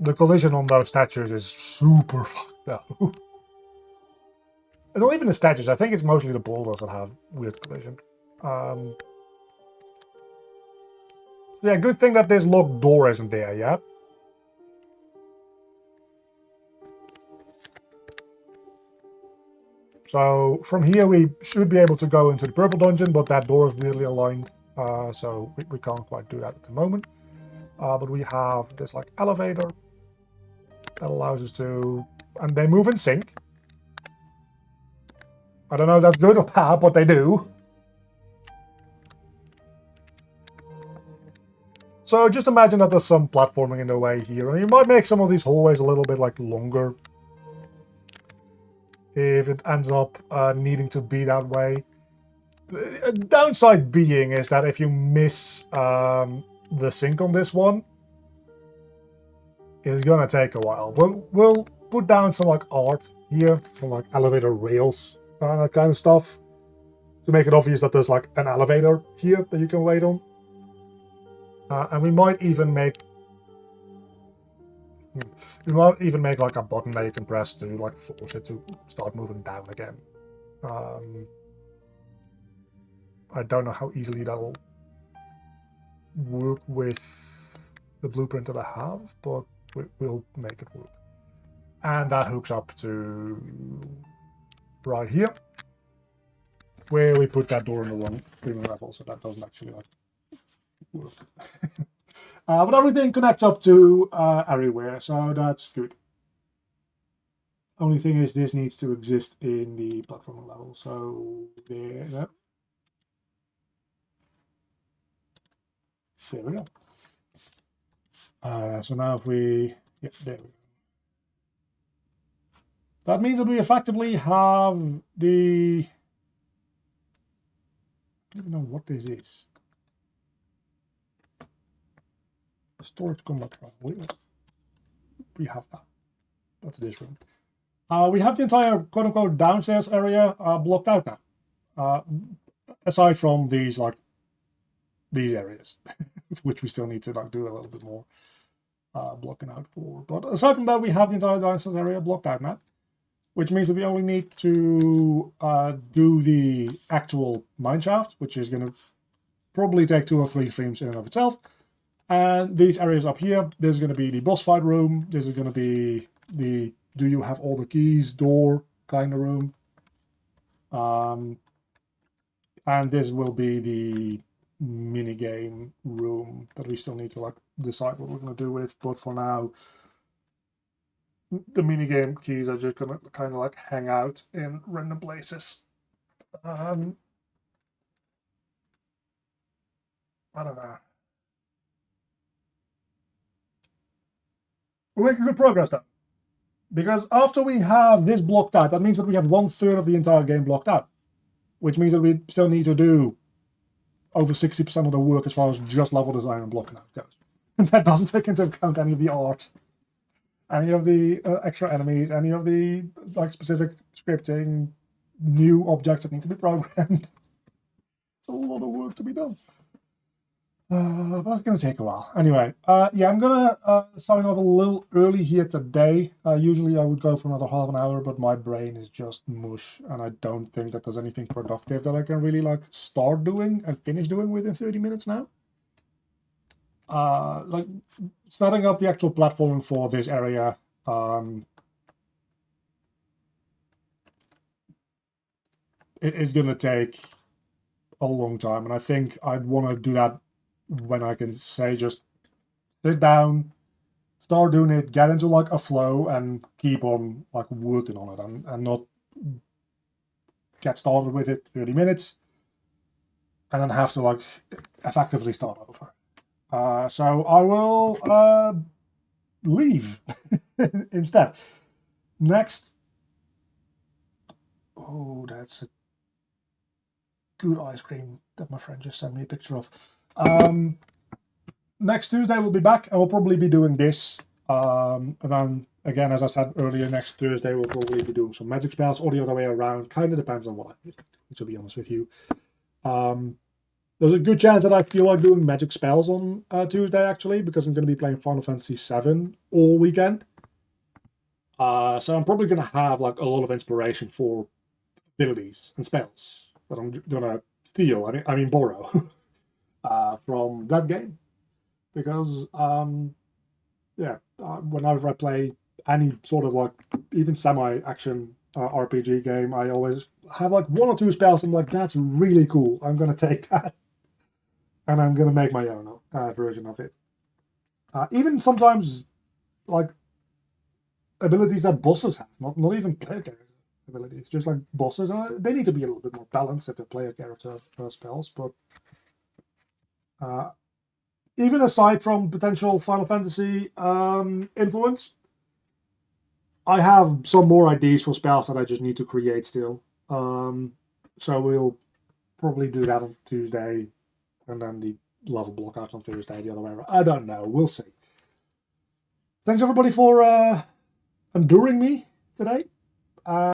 A: The collision on those statues is super fucked up. It's not even the statues, I think it's mostly the boulders that have weird collision. Yeah, good thing that this locked door isn't there, yeah? So from here we should be able to go into the purple dungeon, but that door is weirdly aligned, so we can't quite do that at the moment. But we have this like elevator that allows us to, and they move in sync. I don't know if that's good or bad, but they do. So just imagine that there's some platforming in the way here, and you might make some of these hallways a little bit like longer if it ends up needing to be that way. The downside being is that if you miss the sync on this one, it's gonna take a while. We'll put down some like art here, some like elevator rails, that kind of stuff, to make it obvious that there's like an elevator here that you can wait on. And we might even make like a button that you can press to like force it to start moving down again. I don't know how easily that'll work with the blueprint that I have, but we'll make it work. And that hooks up to right here, where we put that door in the wrong premium level, so that doesn't actually like work. But everything connects up to everywhere, so that's good. Only thing is this needs to exist in the platforming level, so there we go. So now if we, yeah, there we go. That means that we effectively have the, I don't even know what this is. Storage combat room. We have that. That's this room. We have the entire quote-unquote downstairs area blocked out now. Aside from these areas, which we still need to like do a little bit more blocking out for. But aside from that, we have the entire downstairs area blocked out now, which means that we only need to do the actual mineshaft, which is going to probably take 2 or 3 frames in and of itself. And these areas up here, this is going to be the boss fight room. This is going to be the do you have all the keys door kind of room. And this will be the minigame room that we still need to like decide what we're going to do with. But for now, the minigame keys are just going to kind of like hang out in random places. I don't know. We're making good progress though. Because after we have this blocked out, that means that we have 1/3 of the entire game blocked out. Which means that we still need to do over 60% of the work as far as just level design and blocking out goes. And that doesn't take into account any of the art, any of the extra enemies, any of the like specific scripting, new objects that need to be programmed. It's a lot of work to be done. But it's going to take a while. Anyway, yeah, I'm going to sign off a little early here today. Usually I would go for another half an hour, but my brain is just mush, and I don't think that there's anything productive that I can really like start doing and finish doing within 30 minutes now. Like starting up the actual platforming for this area. It is going to take a long time, and I think I'd want to do that when I can say just sit down, start doing it, get into like a flow, and keep on like working on it, and not get started with it 30 minutes and then have to like effectively start over. So I will leave instead. Next, oh, that's a good ice cream that my friend just sent me a picture of. Next Tuesday we'll be back, and we'll probably be doing this, and then Again, as I said earlier, next Thursday we'll probably be doing some magic spells, or the other way around. Kind of depends on what I need, to be honest with you. There's a good chance that I feel like doing magic spells on Tuesday, actually, because I'm going to be playing Final Fantasy VII all weekend. So I'm probably going to have like a lot of inspiration for abilities and spells that I'm going to steal, I mean borrow, from that game. Because, whenever I play any sort of like even semi-action RPG game, I always have like one or two spells. I'm like, that's really cool. I'm going to take that. And I'm going to make my own version of it. Even sometimes, like, abilities that bosses have, not even player character abilities, just like bosses. They need to be a little bit more balanced if they're player character spells, but even aside from potential Final Fantasy influence, I have some more ideas for spells that I just need to create still. So we'll probably do that on Tuesday, and then the level block out on Thursday, the other way around. I don't know. We'll see. Thanks everybody for enduring me today.